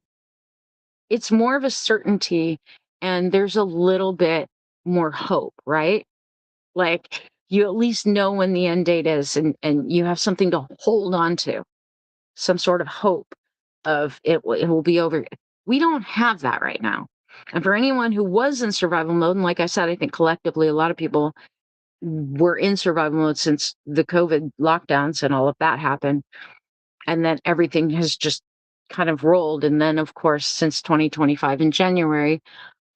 [SPEAKER 1] it's more of a certainty and there's a little bit more hope, right? Like, you at least know when the end date is and you have something to hold on to, some sort of hope of it will be over. We don't have that right now. And for anyone who was in survival mode, and like I said, I think collectively a lot of people were in survival mode since the COVID lockdowns and all of that happened. And then everything has just kind of rolled. And then, of course, since 2025 in January,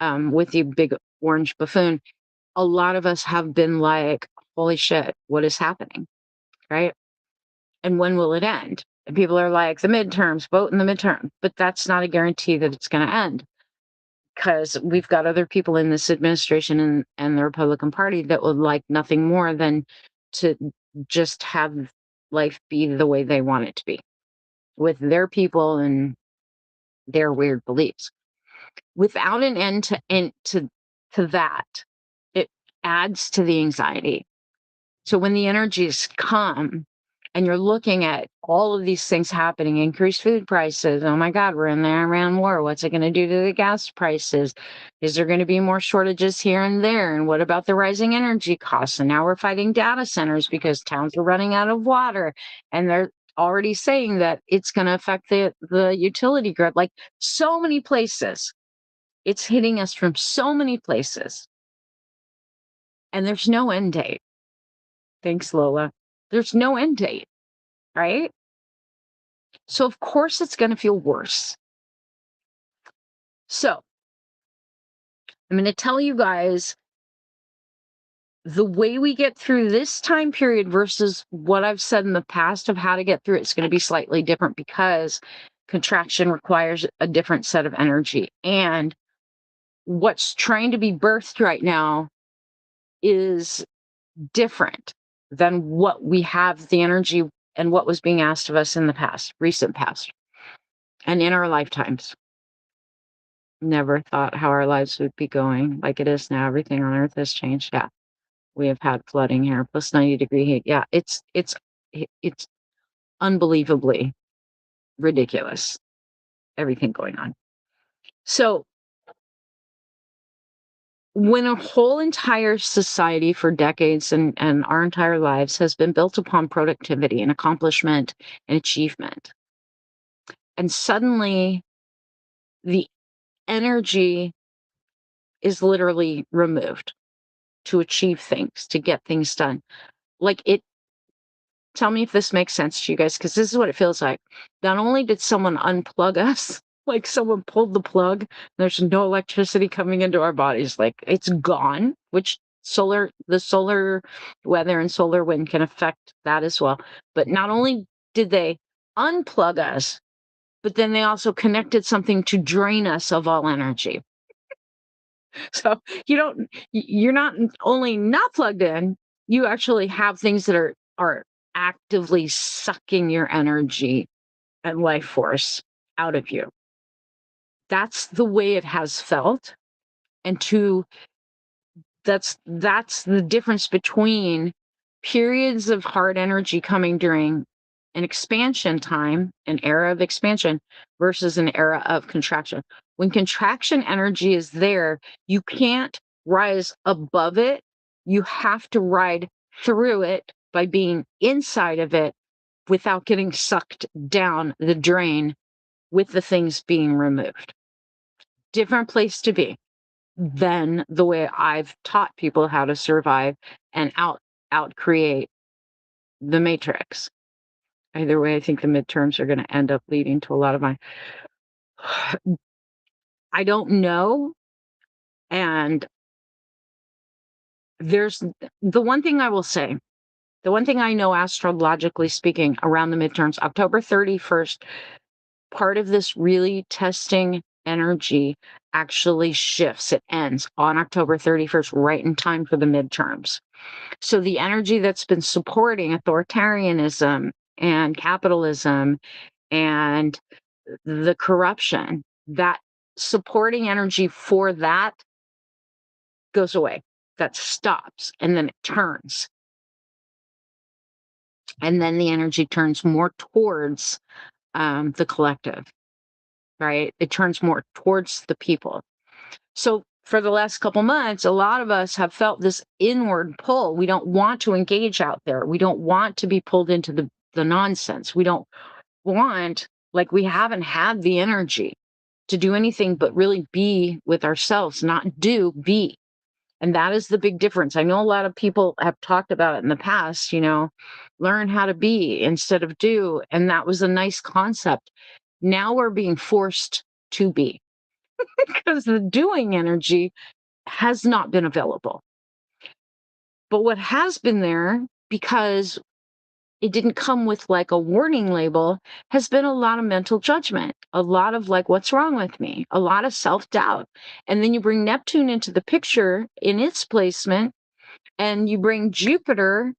[SPEAKER 1] with the big orange buffoon, a lot of us have been like, holy shit, what is happening? Right? And when will it end? And people are like, the midterms, vote in the midterm. But that's not a guarantee that it's going to end, because we've got other people in this administration and the Republican Party that would like nothing more than to just have life be the way they want it to be with their people and their weird beliefs. Without an end to that, it adds to the anxiety. So when the energies come and you're looking at all of these things happening, increased food prices, oh my God, we're in the Iran war. What's it going to do to the gas prices? Is there going to be more shortages here and there? And what about the rising energy costs? And now we're fighting data centers because towns are running out of water. And they're already saying that it's going to affect the utility grid. Like so many places. It's hitting us from so many places. And there's no end date. Thanks, Lola. There's no end date, right? So, of course, it's going to feel worse. So, I'm going to tell you guys the way we get through this time period versus what I've said in the past of how to get through it is going to be slightly different because contraction requires a different set of energy. And what's trying to be birthed right now is different than what we have the energy and what was being asked of us in the past, recent past, and in our lifetimes. Never thought how our lives would be going like it is now. Everything on earth has changed. Yeah. We have had flooding here, plus 90-degree heat. Yeah, it's unbelievably ridiculous. Everything going on. So when a whole entire society for decades and our entire lives has been built upon productivity and accomplishment and achievement, and suddenly the energy is literally removed to achieve things, to get things done. Like it, tell me if this makes sense to you guys, because this is what it feels like. Not only did someone unplug us, like someone pulled the plug, there's no electricity coming into our bodies, like it's gone, which the solar weather and solar wind can affect that as well. But not only did they unplug us, but then they also connected something to drain us of all energy. So you're not only not plugged in, you actually have things that are actively sucking your energy and life force out of you. That's the way it has felt. And that's the difference between periods of hard energy coming during an expansion time, an era of expansion, versus an era of contraction. When contraction energy is there, you can't rise above it. You have to ride through it by being inside of it without getting sucked down the drain with the things being removed. Different place to be than the way I've taught people how to survive and out create the matrix. Either way, I think the midterms are going to end up leading to a lot of my I don't know. And there's the one thing I will say, the one thing I know astrologically speaking around the midterms, October 31st, part of this really testing energy actually shifts. It ends on October 31st, right in time for the midterms. So the energy that's been supporting authoritarianism and capitalism and the corruption, that supporting energy for that goes away. That stops and then it turns. And then the energy turns more towards the collective, right? It turns more towards the people. So for the last couple months, a lot of us have felt this inward pull. We don't want to engage out there. We don't want to be pulled into the nonsense. We don't want, like, we haven't had the energy to do anything but really be with ourselves, not do, be. And that is the big difference. I know a lot of people have talked about it in the past, learn how to be instead of do. And that was a nice concept. Now we're being forced to be because the doing energy has not been available. But what has been there, because it didn't come with like a warning label, has been a lot of mental judgment, a lot of like, what's wrong with me? A lot of self-doubt. And then you bring Neptune into the picture in its placement, and you bring Jupiter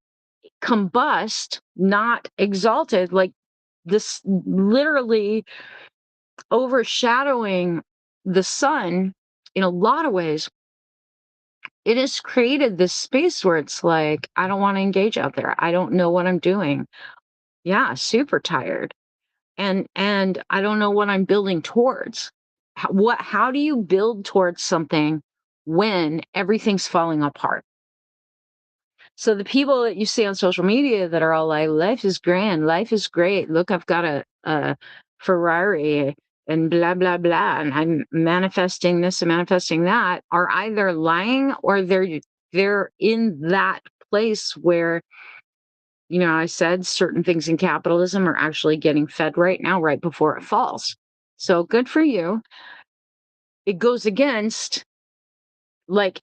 [SPEAKER 1] combust, not exalted, like this literally overshadowing the sun in a lot of ways. it has created this space where it's like, I don't want to engage out there. I don't know what I'm doing. Yeah, super tired. And I don't know what I'm building towards. How do you build towards something when everything's falling apart? So the people that you see on social media that are all like, life is grand, life is great. Look, I've got a Ferrari and blah, blah, blah. And I'm manifesting this and manifesting that, are either lying or they're in that place where, I said certain things in capitalism are actually getting fed right now, right before it falls. So good for you. It goes against, like,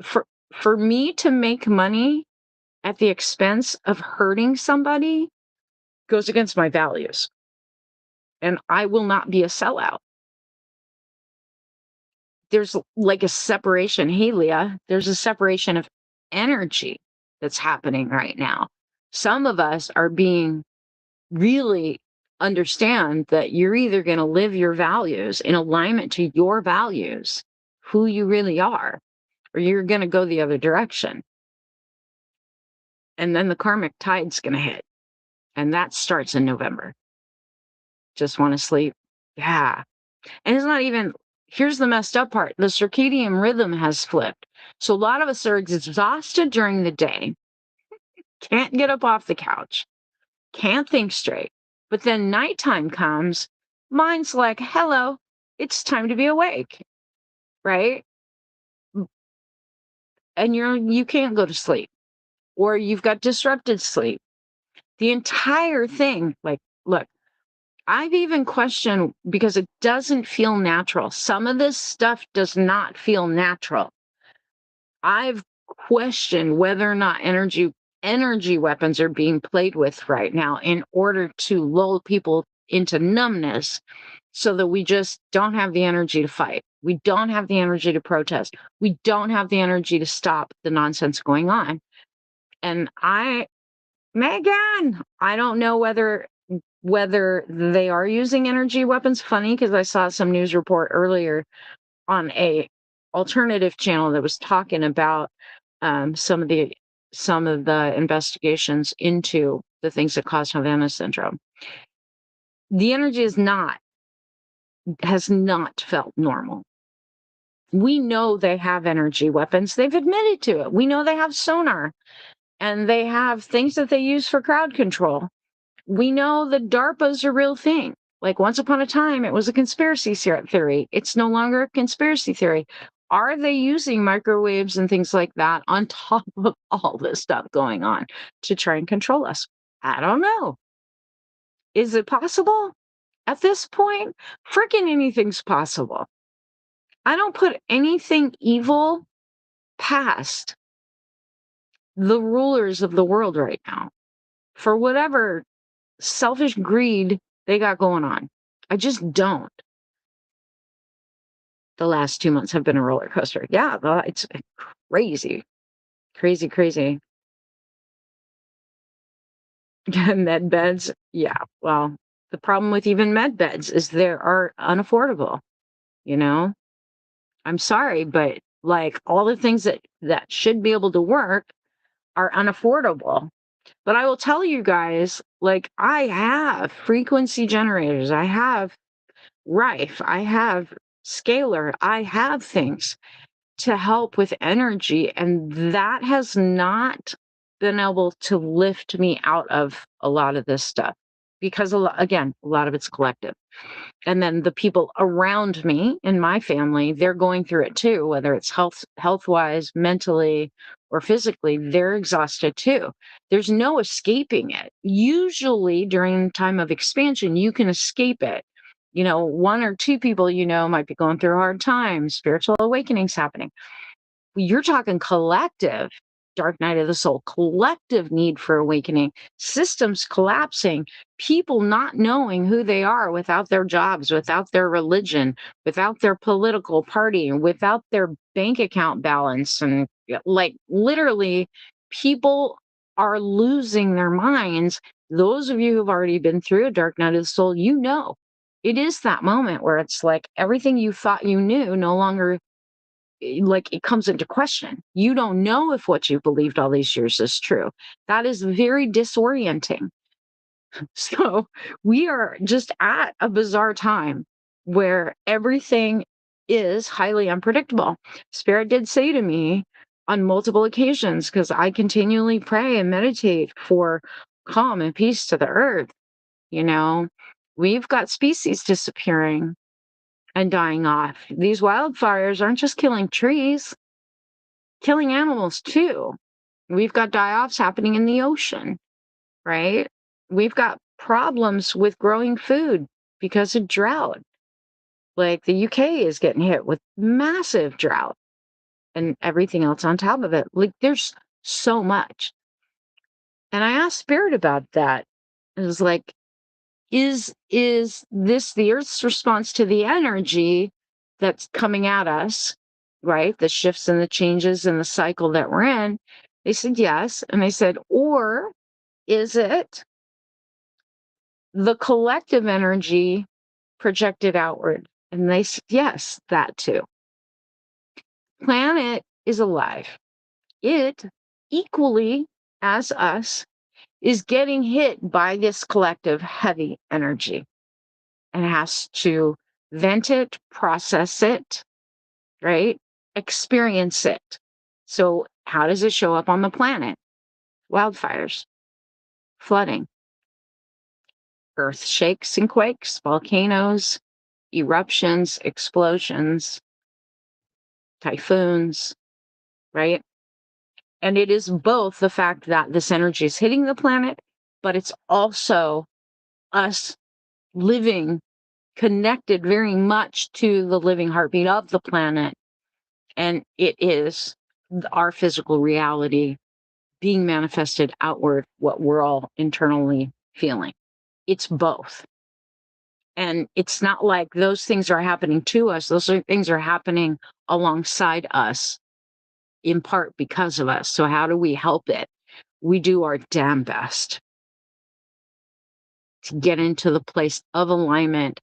[SPEAKER 1] for for me to make money at the expense of hurting somebody goes against my values. And I will not be a sellout. There's like a separation. Hey, Leah, there's a separation of energy that's happening right now. Some of us are being really understand that you're either going to live your values in alignment to your values, who you really are, or you're going to go the other direction. And then the karmic tide's going to hit. And that starts in November. Just want to sleep. Yeah. And it's not even, here's the messed up part, the circadian rhythm has flipped. So a lot of us are exhausted during the day, can't get up off the couch, can't think straight. But then nighttime comes, mind's like, hello, it's time to be awake, right? And you can't go to sleep, or you've got disrupted sleep. The entire thing, like, look, I've even questioned because it doesn't feel natural. Some of this stuff does not feel natural. I've questioned whether or not energy weapons are being played with right now in order to lull people into numbness so that we just don't have the energy to fight. We don't have the energy to protest. We don't have the energy to stop the nonsense going on. And Megan, I don't know whether they are using energy weapons. Funny, because I saw some news report earlier on a alternative channel that was talking about some of the investigations into the things that cause Havana syndrome. The energy has not felt normal. We know they have energy weapons. They've admitted to it. We know they have sonar, and they have things that they use for crowd control. We know that DARPA's a real thing. Like, once upon a time, it was a conspiracy theory. It's no longer a conspiracy theory. Are they using microwaves and things like that on top of all this stuff going on to try and control us? I don't know. Is it possible? At this point, freaking anything's possible. I don't put anything evil past the rulers of the world right now for whatever selfish greed they got going on. I just don't. The last 2 months have been a roller coaster. Yeah, it's crazy. Crazy, crazy. Med beds. Yeah, well, the problem with even med beds is they are unaffordable, you know? I'm sorry, but like all the things that should be able to work are unaffordable. But I will tell you guys, like, I have frequency generators. I have Rife. I have Scalar. I have things to help with energy, and that has not been able to lift me out of a lot of this stuff because again, a lot of it's collective. And then the people around me in my family, they're going through it too, whether it's health wise, mentally, or physically. They're exhausted too. There's no escaping it. Usually during time of expansion, you can escape it. One or two people might be going through hard times, spiritual awakenings happening. You're talking collective dark night of the soul, collective need for awakening, systems collapsing, people not knowing who they are without their jobs, without their religion, without their political party, without their bank account balance. And like literally, people are losing their minds. Those of you who've already been through a dark night of the soul, it is that moment where it's like everything you thought you knew no longer like it comes into question. You don't know if what you believed all these years is true. That is very disorienting. So we are just at a bizarre time where everything is highly unpredictable. Spirit did say to me on multiple occasions, because I continually pray and meditate for calm and peace to the earth, you know, we've got species disappearing and dying off. These wildfires aren't just killing trees, killing animals too. We've got die-offs happening in the ocean, right? We've got problems with growing food because of drought. Like the UK is getting hit with massive drought and everything else on top of it. Like there's so much. And I asked Spirit about that. It was like, is this the Earth's response to the energy that's coming at us, right? The shifts and the changes and the cycle that we're in. They said yes. And I said, or is it the collective energy projected outward? And they said, yes, that too. Planet is alive. It, equally as us, is getting hit by this collective heavy energy and has to vent it, process it, right? Experience it. So, how does it show up on the planet? Wildfires, flooding, earth shakes and quakes, volcanoes, eruptions, explosions, typhoons, right? And it is both the fact that this energy is hitting the planet, but it's also us living connected very much to the living heartbeat of the planet. And it is our physical reality being manifested outward, what we're all internally feeling. It's both. And it's not like those things are happening to us, things are happening alongside us, in part because of us. So, how do we help it? We do our damn best to get into the place of alignment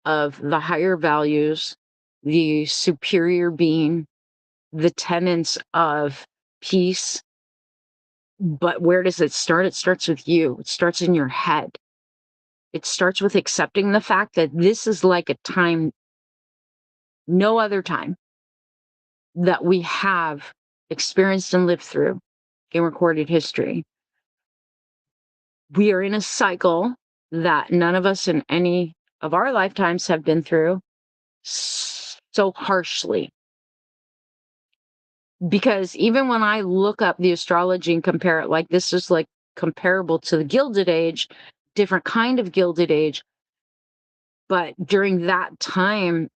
[SPEAKER 1] of the higher values, the superior being, the tenets of peace. But where does it start? It starts with you. It starts in your head. It starts with accepting the fact that this is like a time, no other time that we have experienced and lived through in recorded history. We are in a cycle that none of us in any of our lifetimes have been through so harshly. Because even when I look up the astrology and compare it, like this is like comparable to the Gilded Age, different kind of Gilded Age. But during that time,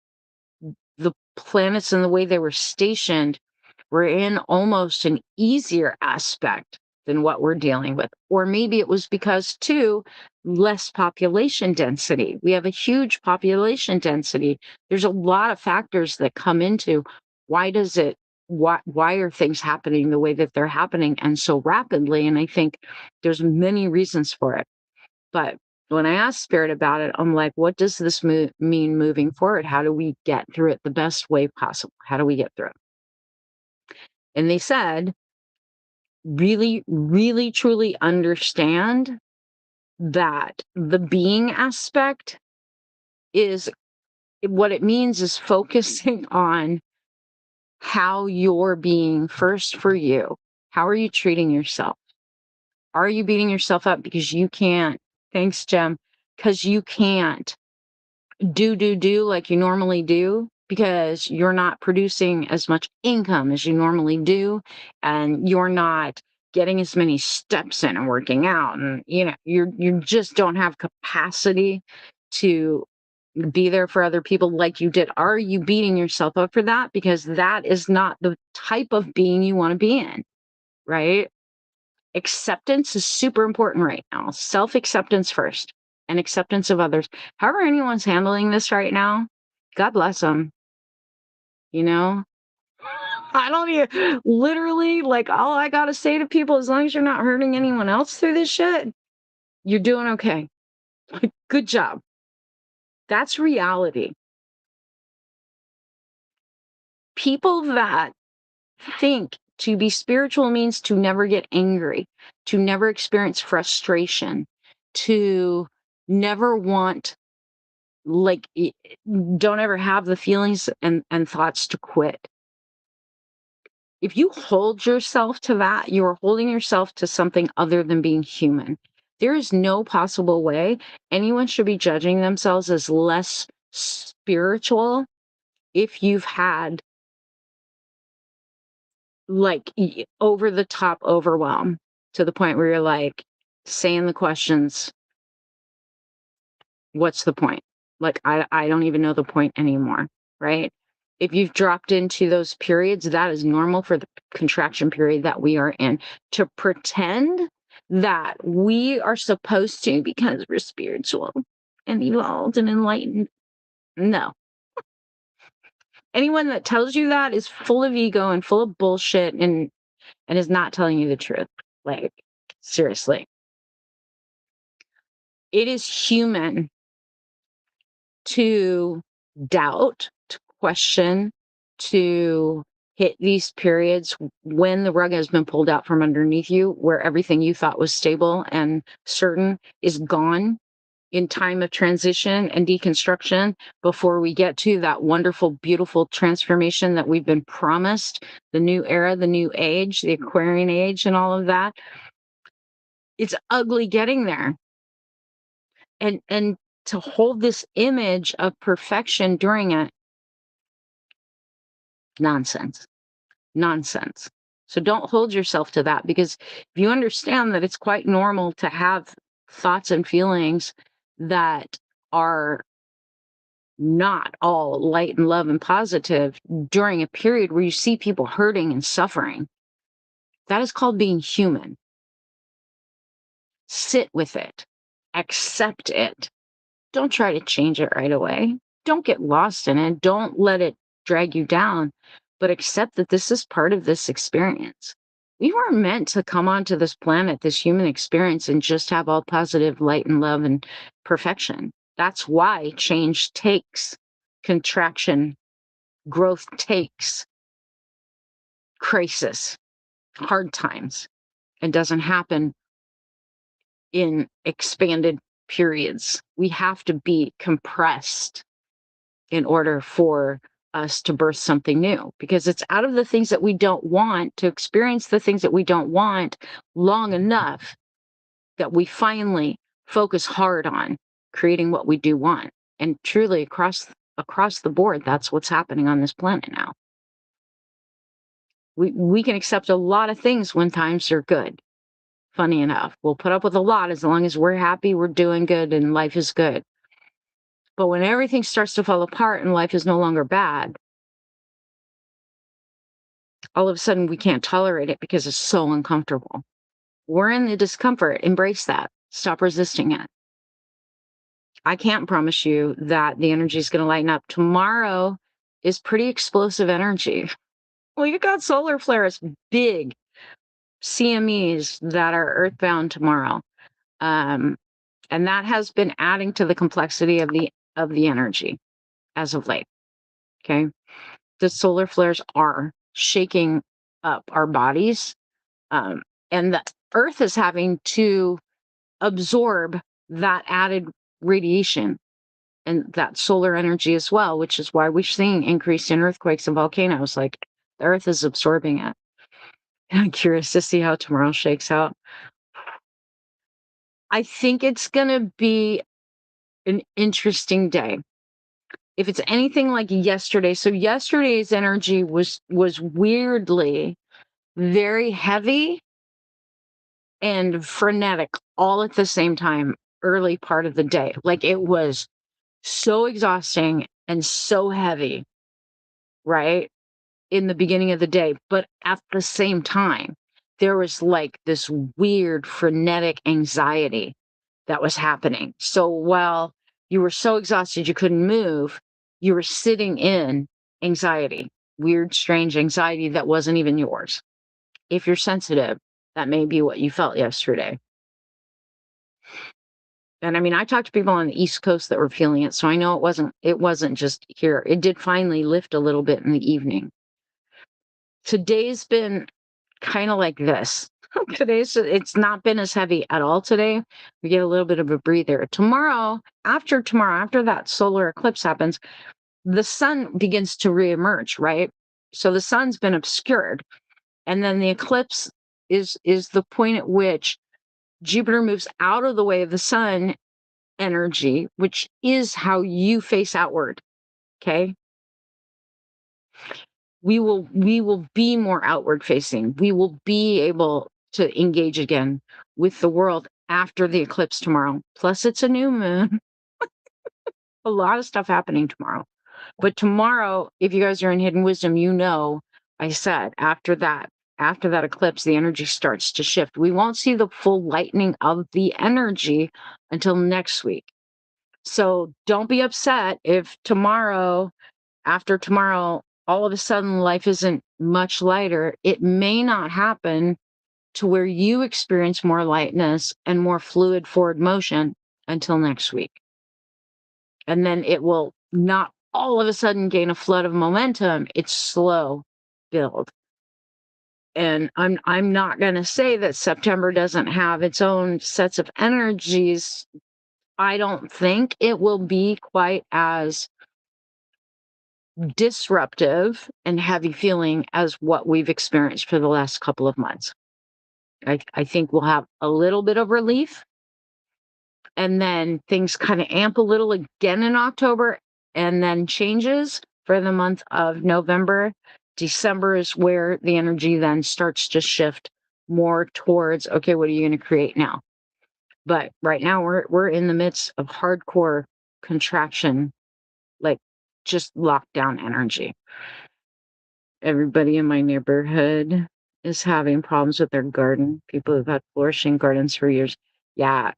[SPEAKER 1] the planets and the way they were stationed were in almost an easier aspect than what we're dealing with. Or maybe it was because, too, less population density. We have a huge population density. There's a lot of factors that come into why are things happening the way that they're happening and so rapidly? And I think there's many reasons for it. But when I asked Spirit about it, I'm like, what does this mean moving forward? How do we get through it the best way possible? How do we get through it? And they said, really, really, truly understand that the being aspect is what it means is focusing on how you're being first for you. How are you treating yourself? Are you beating yourself up because you can't? Thanks, Jem. Because you can't do like you normally do because you're not producing as much income as you normally do, and you're not getting as many steps in and working out, and you just don't have capacity to be there for other people like you did. Are you beating yourself up for that? Because that is not the type of being you want to be in, right? Acceptance is super important right now. Self-acceptance first and acceptance of others. However anyone's handling this right now, God bless them. You know, I don't even literally like all I got to say to people, as long as you're not hurting anyone else through this shit, you're doing okay. Like, good job. That's reality. People that think to be spiritual means to never get angry, to never experience frustration, to never want, like, don't ever have the feelings and thoughts to quit. If you hold yourself to that, you're holding yourself to something other than being human. There is no possible way anyone should be judging themselves as less spiritual if you've had, like, over the top overwhelm to the point where you're like saying the questions, what's the point? Like, I don't even know the point anymore, right? If you've dropped into those periods, that is normal for the contraction period that we are in. To pretend that we are supposed to because we're spiritual and evolved and enlightened, no. Anyone that tells you that is full of ego and full of bullshit and is not telling you the truth. Like, seriously. It is human to doubt, to question, to hit these periods when the rug has been pulled out from underneath you, where everything you thought was stable and certain is gone in time of transition and deconstruction before we get to that wonderful, beautiful transformation that we've been promised, the new era, the new age, the Aquarian age, and all of that. It's ugly getting there. And to hold this image of perfection during it, nonsense. Nonsense. So don't hold yourself to that, because if you understand that it's quite normal to have thoughts and feelings that are not all light and love and positive during a period where you see people hurting and suffering, that is called being human. Sit with it. Accept it. Don't try to change it right away. Don't get lost in it. Don't let it drag you down, but accept that this is part of this experience. We weren't meant to come onto this planet, this human experience, and just have all positive light and love and perfection. That's why change takes contraction, growth takes crisis, hard times. It doesn't happen in expanded periods. We have to be compressed in order for us to birth something new, because it's out of the things that we don't want, to experience the things that we don't want long enough, that we finally focus hard on creating what we do want. And truly across the board, that's what's happening on this planet now. We can accept a lot of things when times are good. Funny enough, we'll put up with a lot as long as we're happy, we're doing good, and life is good. But when everything starts to fall apart and life is no longer bad, all of a sudden we can't tolerate it because it's so uncomfortable. We're in the discomfort. Embrace that. Stop resisting it. I can't promise you that the energy is going to lighten up. Tomorrow is pretty explosive energy. Well, you got solar flares, big CMEs that are earthbound tomorrow. And that has been adding to the complexity of the energy as of late. Okay. The solar flares are shaking up our bodies. And the earth is having to absorb that added radiation and that solar energy as well, which is why we're seeing increase in earthquakes and volcanoes. Like, the earth is absorbing it. I'm curious to see how tomorrow shakes out. I think it's going to be an interesting day. If it's anything like yesterday, so yesterday's energy was weirdly very heavy and frenetic all at the same time, early part of the day. Like, it was so exhausting and so heavy, right? In the beginning of the day. But at the same time, there was like this weird frenetic anxiety that was happening. So while you were so exhausted you couldn't move, you were sitting in anxiety, weird, strange anxiety that wasn't even yours. If you're sensitive, that may be what you felt yesterday. And I mean, I talked to people on the East Coast that were feeling it, so I know it wasn't just here. It did finally lift a little bit in the evening. Today's been kind of like this. It's not been as heavy at all today. We get a little bit of a breather. Tomorrow, after that solar eclipse happens, the sun begins to reemerge, right? So the sun's been obscured. And then the eclipse is the point at which Jupiter moves out of the way of the sun energy, which is how you face outward. Okay. We will be more outward facing. We will be able to engage again with the world after the eclipse tomorrow. Plus it's a new moon. A lot of stuff happening tomorrow. But tomorrow, if you guys are in Hidden Wisdom, I said after that eclipse, the energy starts to shift. We won't see the full lightening of the energy until next week. So don't be upset if after tomorrow, all of a sudden life isn't much lighter. It may not happen to where you experience more lightness and more fluid forward motion until next week. And then it will not all of a sudden gain a flood of momentum. It's slow build. And I'm not going to say that September doesn't have its own sets of energies. I don't think it will be quite as disruptive and heavy feeling as what we've experienced for the last couple of months. I think we'll have a little bit of relief, and then things kind of amp a little again in October, and then changes for the month of November. December is where the energy then starts to shift more towards, okay, what are you going to create now? But right now we're in the midst of hardcore contraction, like just lockdown energy. Everybody in my neighborhood is having problems with their garden. People who've had flourishing gardens for years. Yeah,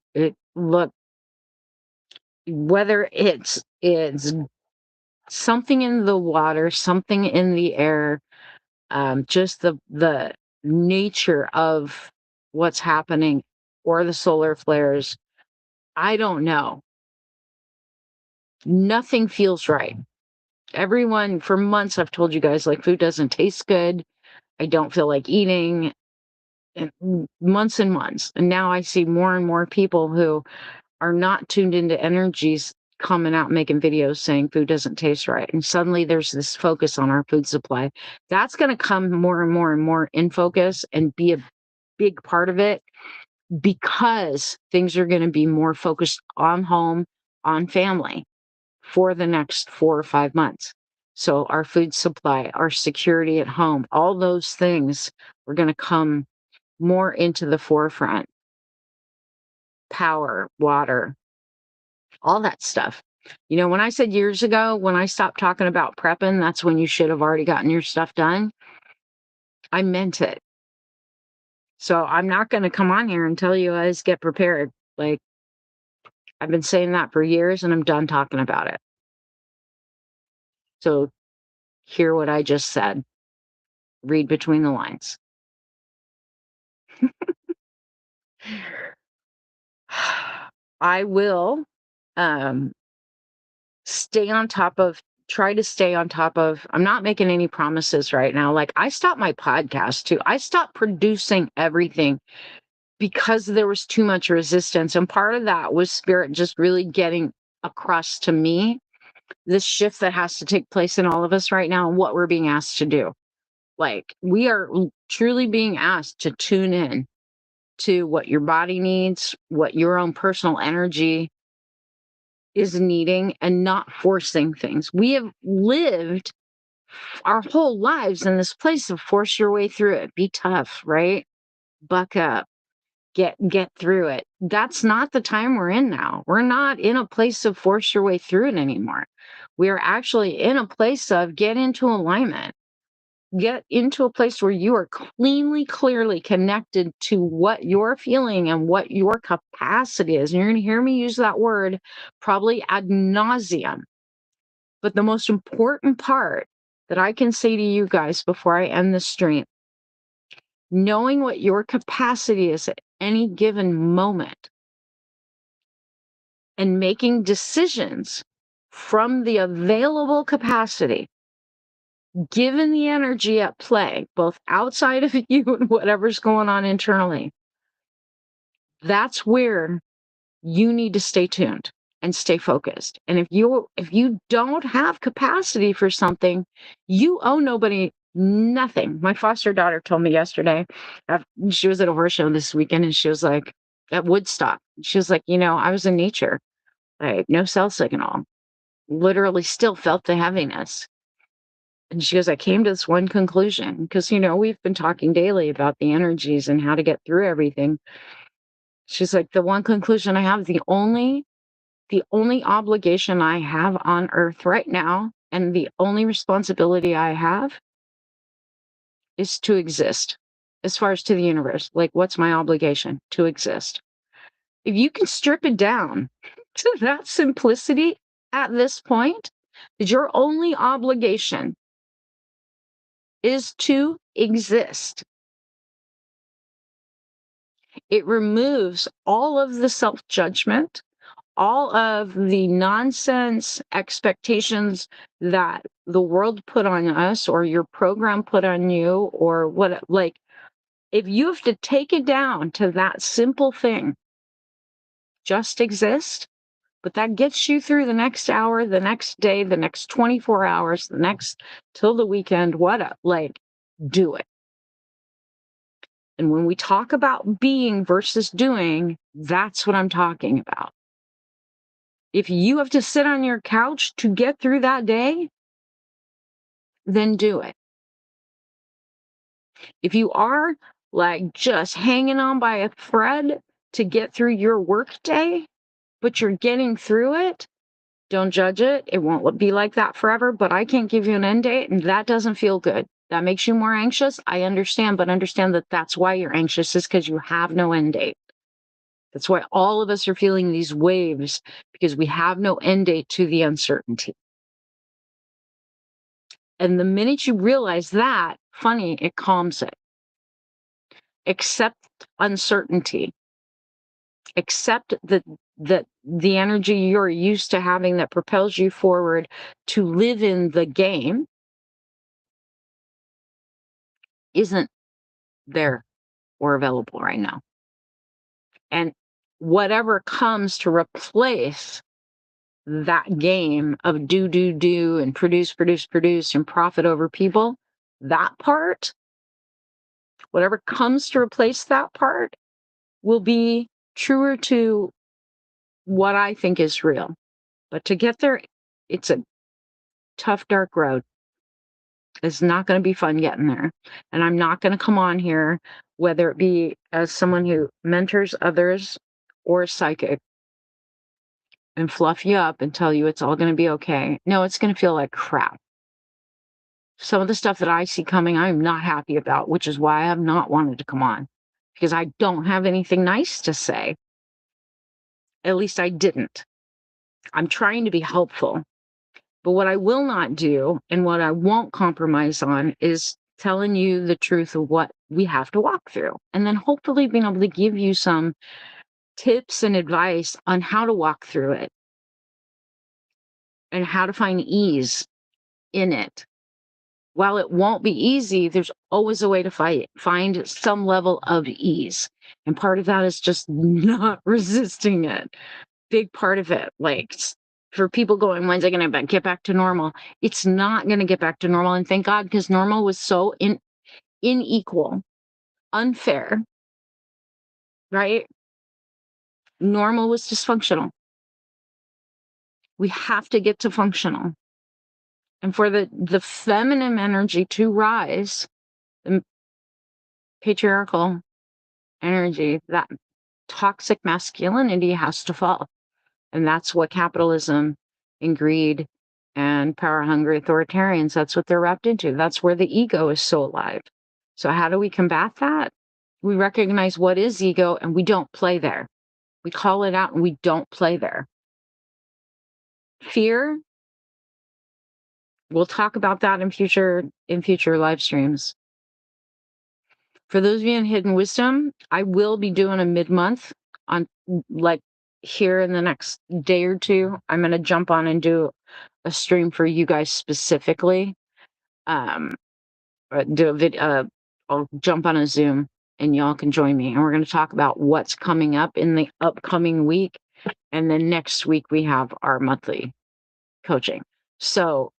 [SPEAKER 1] whether it's something in the water, something in the air, just the nature of what's happening, or the solar flares. I don't know. Nothing feels right. Everyone, for months, I've told you guys, like, food doesn't taste good. I don't feel like eating. And months and months. And now I see more and more people who are not tuned into energies coming out making videos saying food doesn't taste right. And suddenly there's this focus on our food supply. That's going to come more and more and more in focus and be a big part of it, because things are going to be more focused on home, on family for the next 4 or 5 months. So our food supply, our security at home, all those things are going to come more into the forefront. Power, water, all that stuff. You know, when I said years ago, when I stopped talking about prepping, that's when you should have already gotten your stuff done, I meant it. So I'm not going to come on here and tell you guys get prepared. Like, I've been saying that for years and I'm done talking about it. So hear what I just said. Read between the lines. I will try to stay on top of. I'm not making any promises right now. Like, I stopped my podcast too. I stopped producing everything because there was too much resistance. And part of that was spirit just really getting across to me this shift that has to take place in all of us right now and what we're being asked to do. Like, we are truly being asked to tune in to what your body needs, what your own personal energy is needing, and not forcing things. We have lived our whole lives in this place of force your way through it. Be tough, right? Buck up. Get through it. That's not the time we're in now. We're not in a place of force your way through it anymore. We are actually in a place of get into alignment. Get into a place where you are clearly connected to what you're feeling and what your capacity is. And you're going to hear me use that word probably ad nauseum. But the most important part that I can say to you guys before I end the stream, knowing what your capacity is at any given moment and making decisions from the available capacity given the energy at play, both outside of you and whatever's going on internally, that's where you need to stay tuned and stay focused. And if you don't have capacity for something, you owe nobody nothing. My foster daughter told me yesterday, she was at a horse show this weekend, and she was like, at Woodstock, she was like, I was in nature, like no cell signal, literally still felt the heaviness. And she goes, I came to this one conclusion, because we've been talking daily about the energies and how to get through everything. She's like, the one conclusion I have, the only obligation I have on earth right now, and the only responsibility I have, is to exist. As far as to the universe, like, what's my obligation? To exist. If you can strip it down to that simplicity at this point, that your only obligation is to exist, it removes all of the self-judgment, all of the nonsense expectations that the world put on us, or your program put on you, or what. Like, if you have to take it down to that simple thing, just exist, but that gets you through the next hour, the next day, the next 24 hours, the next till the weekend, like, do it. And when we talk about being versus doing, that's what I'm talking about. If you have to sit on your couch to get through that day, then do it. If you are, like, just hanging on by a thread to get through your work day, but you're getting through it, don't judge it. It won't be like that forever, but I can't give you an end date, and that doesn't feel good. That makes you more anxious. I understand, but understand that that's why you're anxious, is because you have no end date. That's why all of us are feeling these waves, because we have no end date to the uncertainty. And the minute you realize that, funny, it calms it. Accept uncertainty. Accept that the energy you're used to having that propels you forward to live in the game isn't there or available right now. And whatever comes to replace that game of do and produce and profit over people, that part, whatever comes to replace that part, will be truer to what I think is real. But to get there, it's a tough, dark road. It's not going to be fun getting there. And I'm not going to come on here, whether it be as someone who mentors others or a psychic, and fluff you up and tell you it's all going to be okay. No, it's going to feel like crap. Some of the stuff that I see coming, I'm not happy about, which is why I have not wanted to come on, because I don't have anything nice to say. At least I didn't. I'm trying to be helpful. But what I will not do, and what I won't compromise on, is telling you the truth of what we have to walk through. And then hopefully being able to give you some tips and advice on how to walk through it and how to find ease in it. While it won't be easy, there's always a way to find some level of ease. And part of that is just not resisting it. Big part of it. Like, for people going, when's it going to get back to normal? It's not going to get back to normal. And thank God, because normal was so unequal, unfair, right? Normal was dysfunctional. We have to get to functional. And for the feminine energy to rise, the patriarchal energy, that toxic masculinity has to fall. And that's what capitalism and greed and power-hungry authoritarians, that's what they're wrapped into. That's where the ego is so alive. So how do we combat that? We recognize what is ego, and we don't play there. We call it out, and we don't play there. Fear, we'll talk about that in future live streams. For those of you in Hidden Wisdom, I will be doing a mid-month on, like, here in the next day or two. I'm going to jump on and do a stream for you guys specifically. um, do a I'll jump on a Zoom and y'all can join me. And we're going to talk about what's coming up in the upcoming week. And then next week we have our monthly coaching. So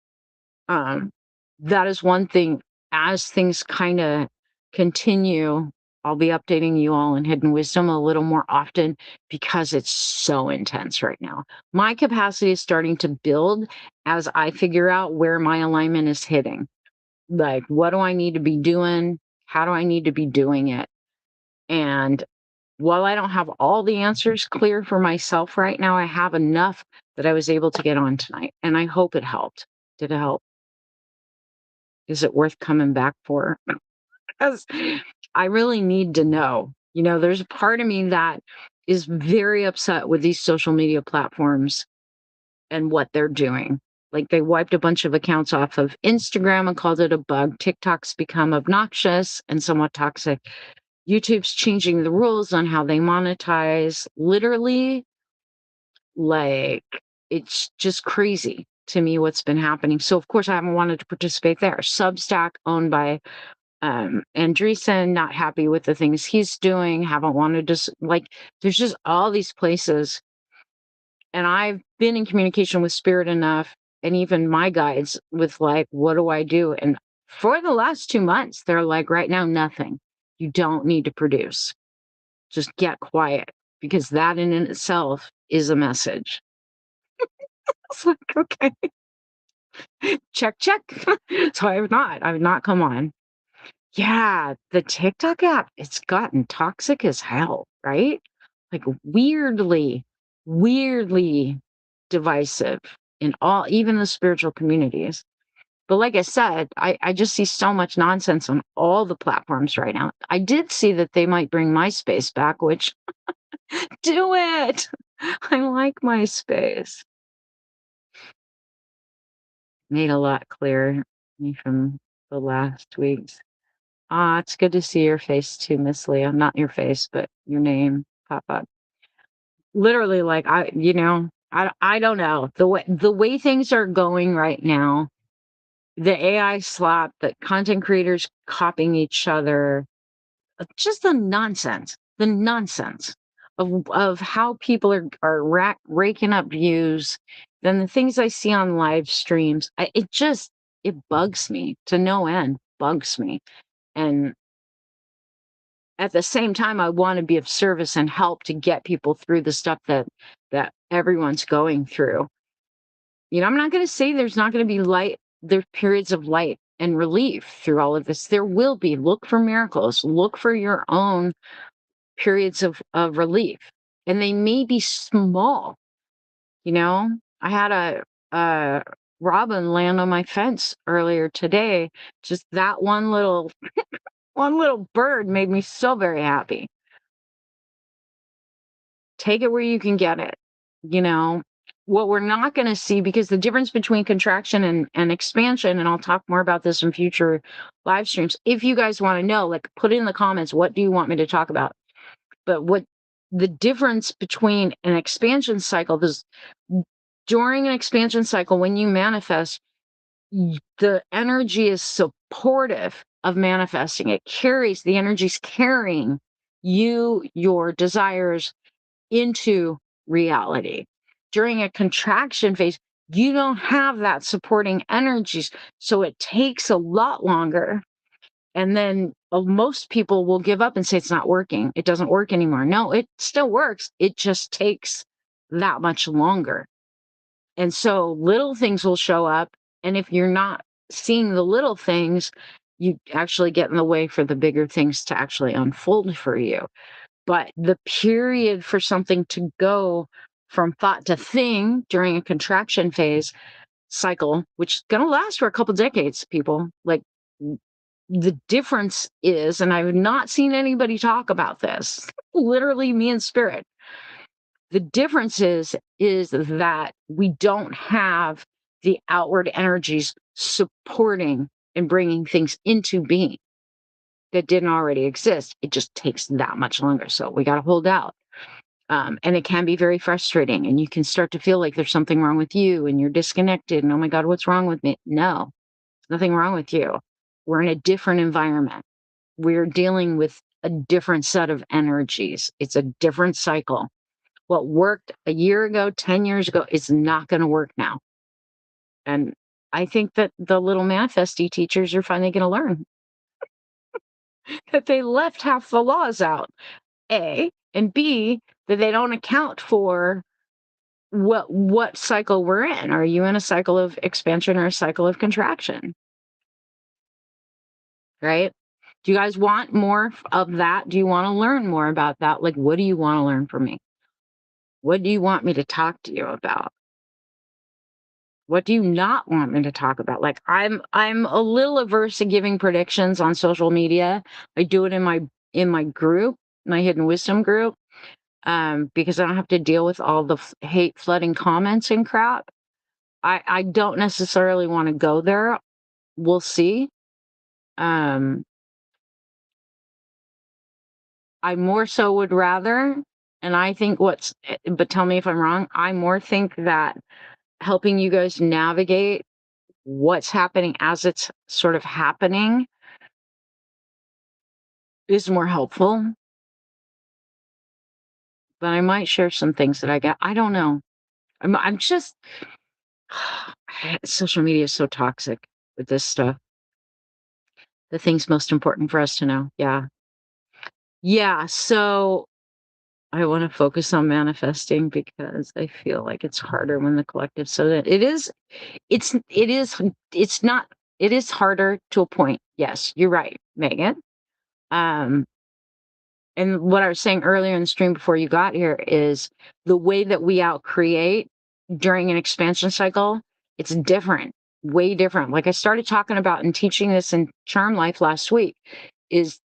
[SPEAKER 1] um, that is one thing. As things kind of continue, I'll be updating you all in Hidden Wisdom a little more often because it's so intense right now. My capacity is starting to build as I figure out where my alignment is hitting. Like, what do I need to be doing? How do I need to be doing it? And while I don't have all the answers clear for myself right now, I have enough that I was able to get on tonight. And I hope it helped. Did it help? Is it worth coming back for? Because I really need to know. There's a part of me that is very upset with these social media platforms and what they're doing. Like, they wiped a bunch of accounts off of Instagram and called it a bug. TikTok's become obnoxious and somewhat toxic. YouTube's changing the rules on how they monetize. Literally, like, it's just crazy to me what's been happening. So, of course, I haven't wanted to participate there. Substack, owned by Andreessen, not happy with the things he's doing, haven't wanted to, like, there's just all these places. And I've been in communication with Spirit enough, and even my guides, with like, what do I do? And for the last 2 months, they're like, right now, nothing. You don't need to produce. Just get quiet, because that in itself is a message. It's like, okay, check, check. So I've not come on. Yeah, the TikTok app, it's gotten toxic as hell, right? Like, weirdly divisive in all, even the spiritual communities. But like I said, I just see so much nonsense on all the platforms right now. I did see that they might bring MySpace back, which, do it. I like MySpace. Made a lot clearer from the last weeks. It's good to see your face too, Miss Leah. Not your face, but your name pop up. Literally, like, I don't know. The way things are going right now, the AI slap, the content creators copying each other, just the nonsense of how people are raking up views, then the things I see on live streams, it bugs me to no end, bugs me. And at the same time, I want to be of service and help to get people through the stuff that everyone's going through. I'm not going to say there's not going to be light. There's periods of light and relief through all of this. There will be. Look for miracles. Look for your own periods of relief, and they may be small. I had a robin land on my fence earlier today. Just that one little bird made me so very happy. Take it where you can get it. What we're not going to see, because the difference between contraction and expansion, and I'll talk more about this in future live streams. If you guys want to know, like, put in the comments, what do you want me to talk about? But what the difference between an expansion cycle is, during an expansion cycle, when you manifest, the energy is supportive of manifesting. The energy's carrying your desires into reality. During a contraction phase, you don't have that supporting energies, so it takes a lot longer. And then most people will give up and say it's not working. It doesn't work anymore. No, it still works. It just takes that much longer. And so little things will show up. And if you're not seeing the little things, you actually get in the way for the bigger things to actually unfold for you. But the period for something to go from thought to thing during a contraction phase cycle, which is going to last for a couple decades, people, like, the difference is, and I've not seen anybody talk about this, literally me and Spirit. The difference is that we don't have the outward energies supporting and bringing things into being that didn't already exist. It just takes that much longer. So we got to hold out. And it can be very frustrating. And you can start to feel like there's something wrong with you and you're disconnected. And oh my God, what's wrong with me? No, Nothing wrong with you. We're in a different environment. We're dealing with a different set of energies. It's a different cycle. What worked a year ago, 10 years ago, is not going to work now. And I think that the little manifesty teachers are finally going to learn that they left half the laws out, A, and B, that they don't account for what cycle we're in. Are you in a cycle of expansion or a cycle of contraction? Right? Do you guys want more of that? Do you want to learn more about that? Like, what do you want to learn from me? What do you want me to talk to you about? What do you not want me to talk about? Like, I'm a little averse to giving predictions on social media. I do it in my group, my hidden wisdom group, because I don't have to deal with all the hate flooding comments and crap. I don't necessarily want to go there. We'll see. Um, I more so would rather, and I think but tell me if I'm wrong. I more think that helping you guys navigate what's happening as it's sort of happening is more helpful. But I might share some things that I got. I don't know. I'm just social media is so toxic with this stuff. The things most important for us to know. Yeah. Yeah. So I want to focus on manifesting because I feel like it's harder when the collective so that it's not it is harder to a point. Yes, you're right, Megan. Um and what I was saying earlier in the stream before you got here is the way that we outcreate during an expansion cycle, it's different, way different. Like I started talking about and teaching this in Charm Life last week, is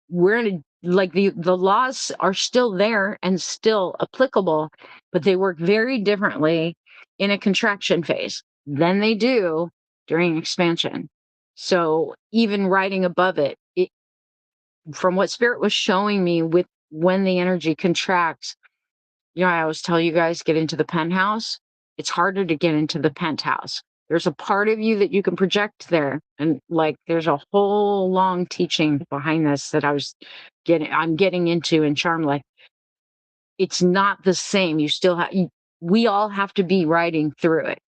[SPEAKER 1] we're in like the laws are still there and still applicable, but they work very differently in a contraction phase than they do during expansion. So even writing above it, from what spirit was showing me with when the energy contracts, I always tell you guys, get into the penthouse. It's harder to get into the penthouse. There's a part of you that you can project there. And like, there's a whole long teaching behind this that I'm getting into in Charm Life. It's not the same. We all have to be riding through it.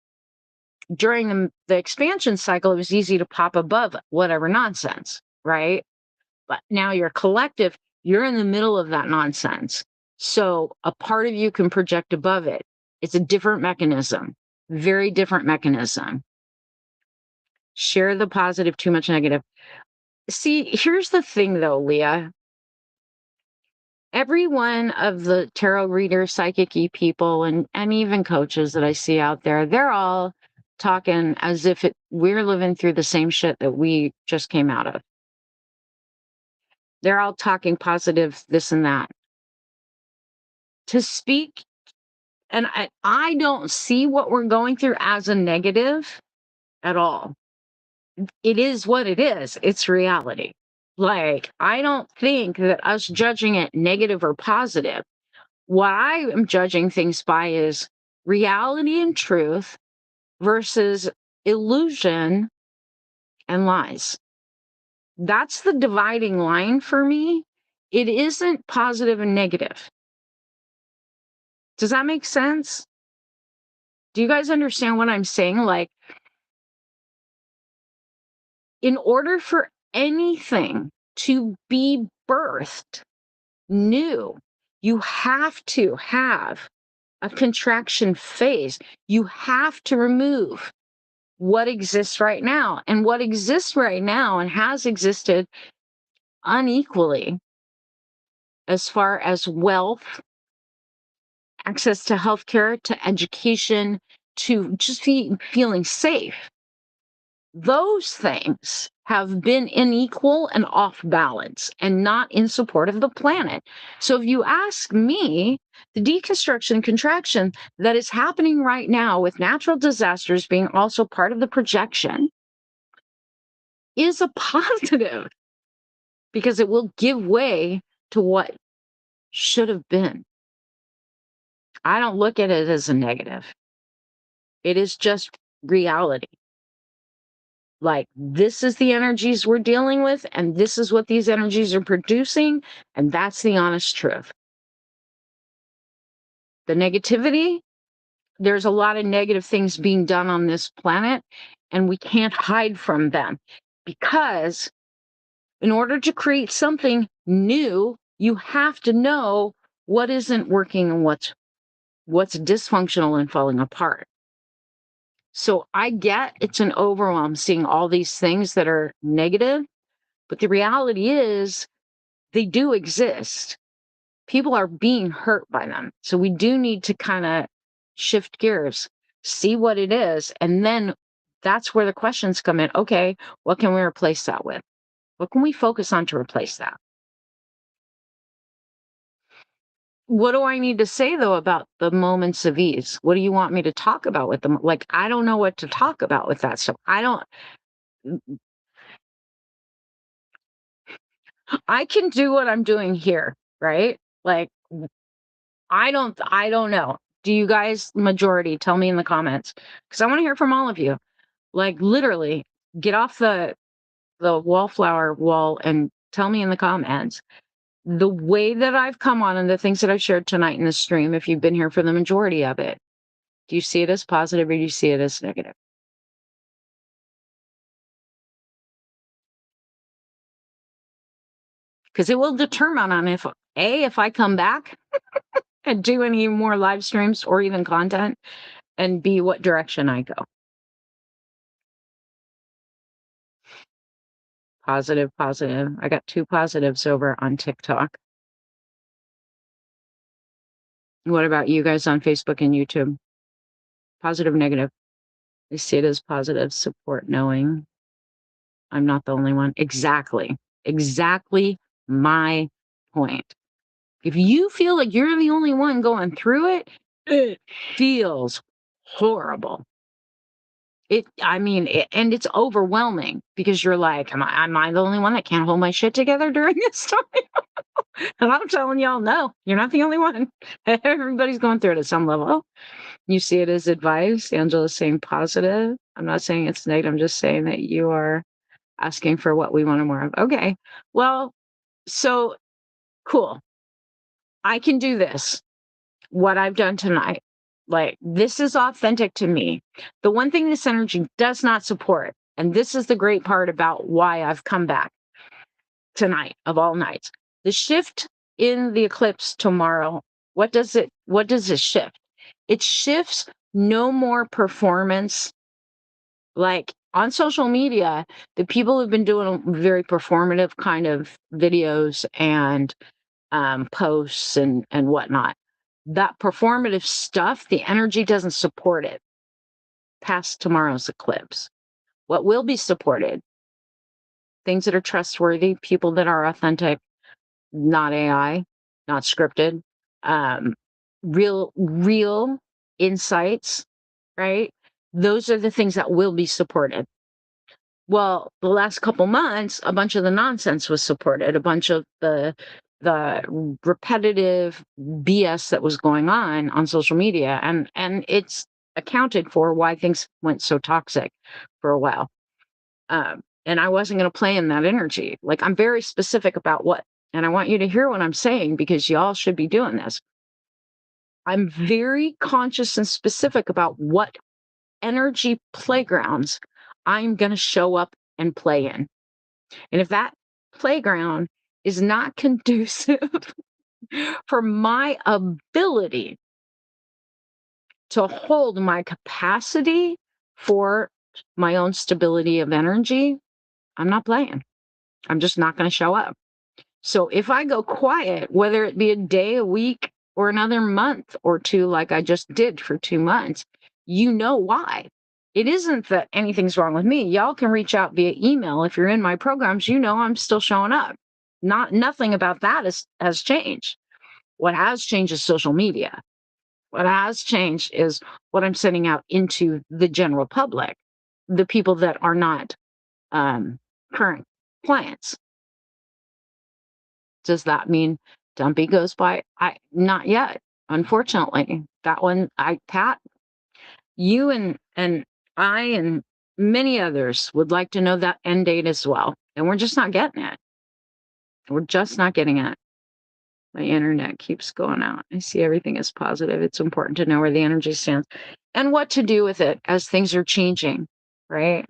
[SPEAKER 1] During the expansion cycle, it was easy to pop above whatever nonsense, right? But now you're collective, you're in the middle of that nonsense. So a part of you can project above it. It's a different mechanism, very different mechanism. Share the positive, too much negative. See, here's the thing though, Leah. Every one of the tarot readers, psychic people, and even coaches that I see out there, they're all talking as if we're living through the same shit that we just came out of. They're all talking positive, this and that. To speak, and I don't see what we're going through as a negative at all. It is what it is. It's reality. Like, I don't think that us judging it negative or positive, what I am judging things by is reality and truth versus illusion and lies. That's the dividing line for me. It isn't positive and negative. Does that make sense? Do you guys understand what I'm saying? Like, in order for anything to be birthed new, you have to have a contraction phase. You have to remove what exists right now. And what exists right now and has existed unequally as far as wealth, access to healthcare, to education, to just feeling safe. Those things have been unequal and off balance and not in support of the planet. So if you ask me, the deconstruction and contraction that is happening right now with natural disasters being also part of the projection is a positive because it will give way to what should have been. I don't look at it as a negative. It is just reality. Like, this is the energies we're dealing with, and this is what these energies are producing, and that's the honest truth. The negativity, there's a lot of negative things being done on this planet, and we can't hide from them because in order to create something new, you have to know what isn't working and what's dysfunctional and falling apart. So I get it's an overwhelm seeing all these things that are negative, but the reality is they do exist. People are being hurt by them. So we do need to kind of shift gears, see what it is, and then that's where the questions come in. Okay, what can we replace that with? What can we focus on to replace that? What do I need to say though about the moments of ease? What do you want me to talk about with them? Like, I don't know what to talk about with that stuff. I can do what I'm doing here, right? Like, I don't know. Do you guys, majority, tell me in the comments? Because I want to hear from all of you. Like, literally, get off the wallflower wall and tell me in the comments. The way that I've come on and the things that I've shared tonight in the stream, if you've been here for the majority of it, do you see it as positive or do you see it as negative? Because it will determine on if I come back and do any more live streams or even content, and B, what direction I go. Positive, positive. I got 2 positives over on TikTok. What about you guys on Facebook and YouTube? Positive, negative. I see it as positive support, knowing I'm not the only one. Exactly. Exactly my point. If you feel like you're the only one going through it feels horrible. And it's overwhelming because you're like, am I the only one that can't hold my shit together during this time? And I'm telling y'all, no, you're not the only one. Everybody's going through it at some level. You see it as advice. Angela's saying positive. I'm not saying it's negative. I'm just saying that you are asking for what we wanted more of. Okay. Well, so cool. I can do this. What I've done tonight. Like, this is authentic to me. The one thing this energy does not support, and this is the great part about why I've come back tonight of all nights. The shift in the eclipse tomorrow, what does it shift? It shifts no more performance. Like on social media, the people who've been doing very performative kind of videos and posts and whatnot, that performative stuff, the energy doesn't support it past tomorrow's eclipse. What will be supported? Things that are trustworthy, people that are authentic, not AI, not scripted, um, real insights, right? Those are the things that will be supported. Well, the last couple months, a bunch of the nonsense was supported, a bunch of the repetitive BS that was going on social media, and it's accounted for why things went so toxic for a while. And I wasn't going to play in that energy. Like, I'm very specific about what, and I want you to hear what I'm saying because y'all should be doing this. I'm very conscious and specific about what energy playgrounds I'm going to show up and play in. And if that playground is not conducive for my ability to hold my capacity for my own stability of energy, I'm not playing. I'm just not going to show up. So if I go quiet, whether it be a day, a week, or another month or two, like I just did for 2 months, you know why. It isn't that anything's wrong with me. Y'all can reach out via email. If you're in my programs, you know I'm still showing up. Nothing about that has changed. What has changed is social media. What has changed is what I'm sending out into the general public, the people that are not current clients. Does that mean Dumpy goes by? Not yet, unfortunately. That one, Pat, you and I and Many others would like to know that end date as well, and we're just not getting it. We're just not getting it. My internet keeps going out. I see everything as positive. It's important to know where the energy stands and what to do with it as things are changing, right?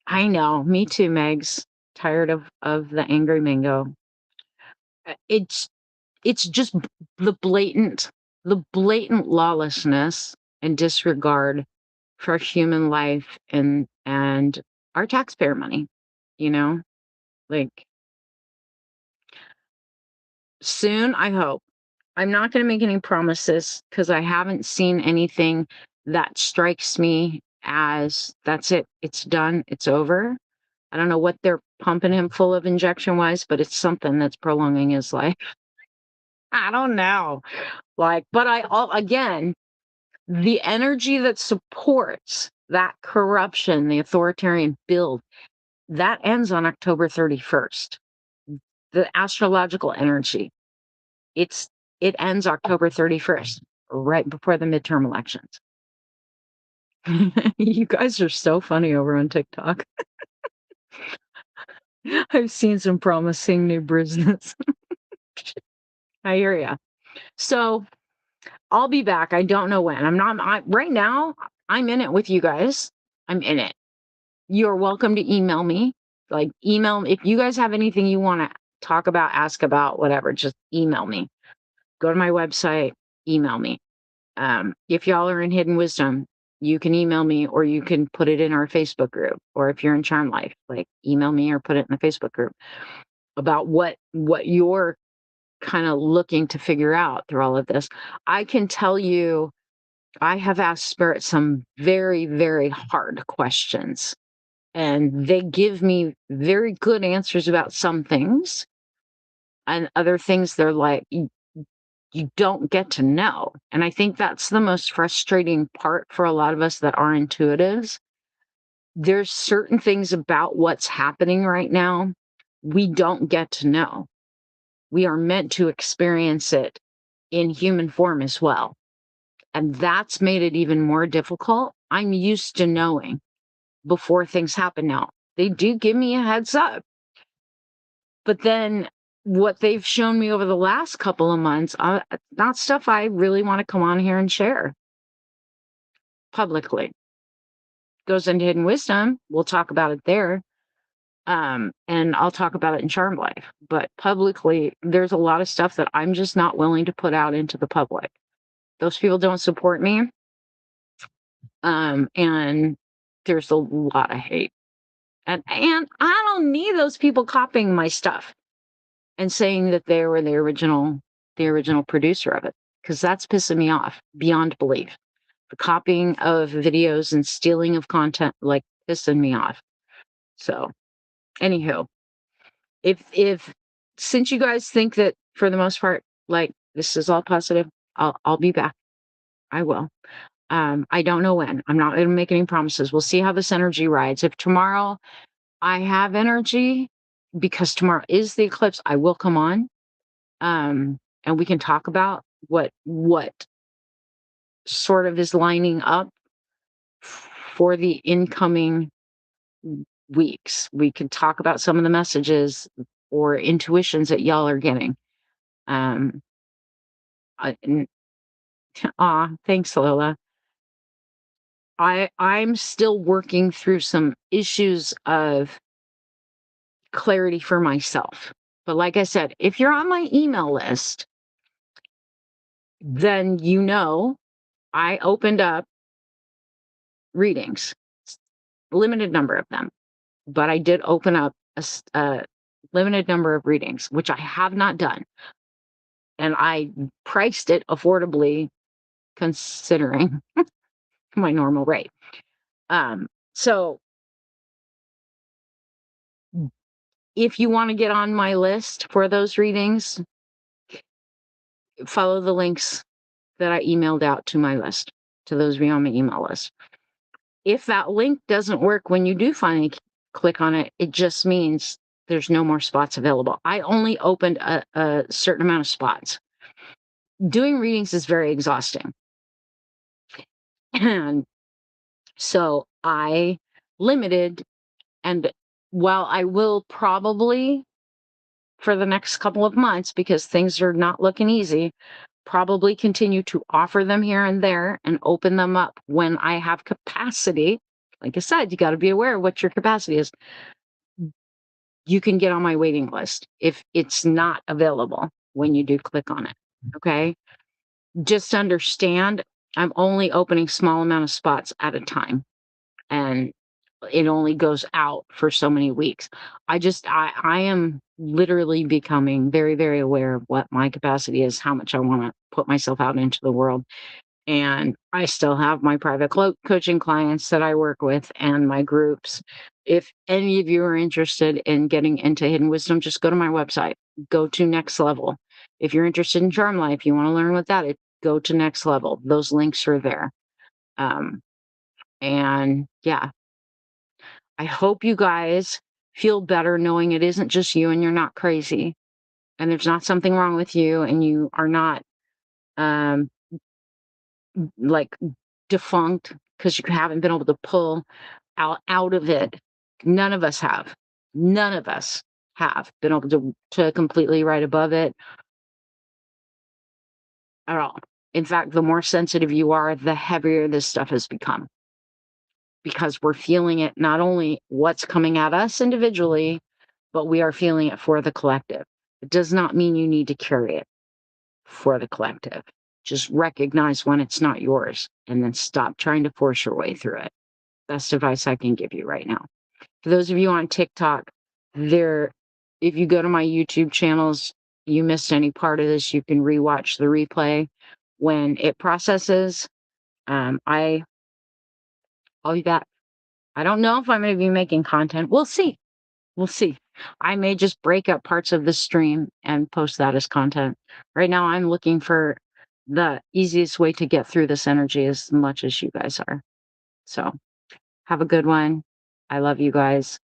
[SPEAKER 1] I know. Me too, Megs. Tired of the angry mango. It's just the blatant lawlessness and disregard for human life and our taxpayer money, you know? Like, soon, I hope. I'm not going to make any promises because I haven't seen anything that strikes me as that's it. It's done. It's over. I don't know what they're pumping him full of injection wise, but it's something that's prolonging his life. I don't know. Like, but again, the energy that supports that corruption, the authoritarian build, that ends on October 31st. The astrological energy. It ends October 31st, right before the midterm elections. You guys are so funny over on TikTok. I've seen some promising new business. I hear ya. So I'll be back. I don't know when. Right now, I'm in it with you guys. I'm in it. You're welcome to email me. Like, email if you guys have anything you want to talk about, ask about, whatever, just email me. Go to my website, email me. If y'all are in Hidden Wisdom, you can email me or you can put it in our Facebook group. Or if you're in Charm Life, like, email me or put it in the Facebook group about what you're kind of looking to figure out through all of this. I can tell you, I have asked Spirit some very, very hard questions, and they give me very good answers about some things, and other things they're like, you don't get to know. And I think that's the most frustrating part for a lot of us that are intuitives. There's certain things about what's happening right now we don't get to know. We are meant to experience it in human form as well. And that's made it even more difficult. I'm used to knowing before things happen now. They do give me a heads up. But then what they've shown me over the last couple of months, not stuff I really want to come on here and share publicly. Goes into Hidden Wisdom. We'll talk about it there. And I'll talk about it in Charm Life. But publicly, there's a lot of stuff that I'm just not willing to put out into the public. Those people don't support me. And there's a lot of hate. And I don't need those people copying my stuff and saying that they were the original producer of it, because that's pissing me off beyond belief. The copying of videos and stealing of content, like, pissing me off. So, anywho, if since you guys think that for the most part, like, this is all positive, I'll be back. I will. I don't know when. I'm not going to make any promises. We'll see how this energy rides. If tomorrow I have energy, because tomorrow is the eclipse, I will come on. And we can talk about what sort of is lining up for the incoming weeks. We can talk about some of the messages or intuitions that y'all are getting. Um, and, thanks, Lola. I'm still working through some issues of clarity for myself. But like I said, if you're on my email list, then you know I opened up readings, limited number of them, but I did open up a limited number of readings, which I have not done. And I priced it affordably considering my normal rate. So if you want to get on my list for those readings, follow the links that I emailed out to my list, to those of you on my email list. If that link doesn't work when you do finally click on it, it just means there's no more spots available. I only opened a certain amount of spots. Doing readings is very exhausting. And So I limited, and while I will probably for the next couple of months, because things are not looking easy, probably continue to offer them here and there and open them up when I have capacity. Like I said, you got to be aware of what your capacity is. You can get on my waiting list if it's not available when you do click on it. Okay. Just understand I'm only opening small amount of spots at a time. And it only goes out for so many weeks. I am literally becoming very, very aware of what my capacity is, how much I want to put myself out into the world. And I still have my private coaching clients that I work with and my groups. If any of you are interested in getting into hidden wisdom, just go to my website, go to Next Level. If you're interested in Charm Life, you want to learn what that is, go to Next Level. Those links are there. Um, and yeah, I hope you guys feel better knowing it isn't just you and you're not crazy and there's not something wrong with you and you are not um like defunct because you haven't been able to pull out of it. None of us have. None of us have been able to completely right above it at all. In fact, the more sensitive you are, the heavier this stuff has become because we're feeling it, not only what's coming at us individually, but we are feeling it for the collective. It does not mean you need to carry it for the collective. Just recognize when it's not yours and then stop trying to force your way through it. Best advice I can give you right now. For those of you on TikTok, there, if you go to my YouTube channels, you missed any part of this, you can rewatch the replay when it processes. I'll be back. I don't know if I'm going to be making content. We'll see. We'll see. I may just break up parts of the stream and post that as content. Right now, I'm looking for the easiest way to get through this energy as much as you guys are. So have a good one. I love you guys.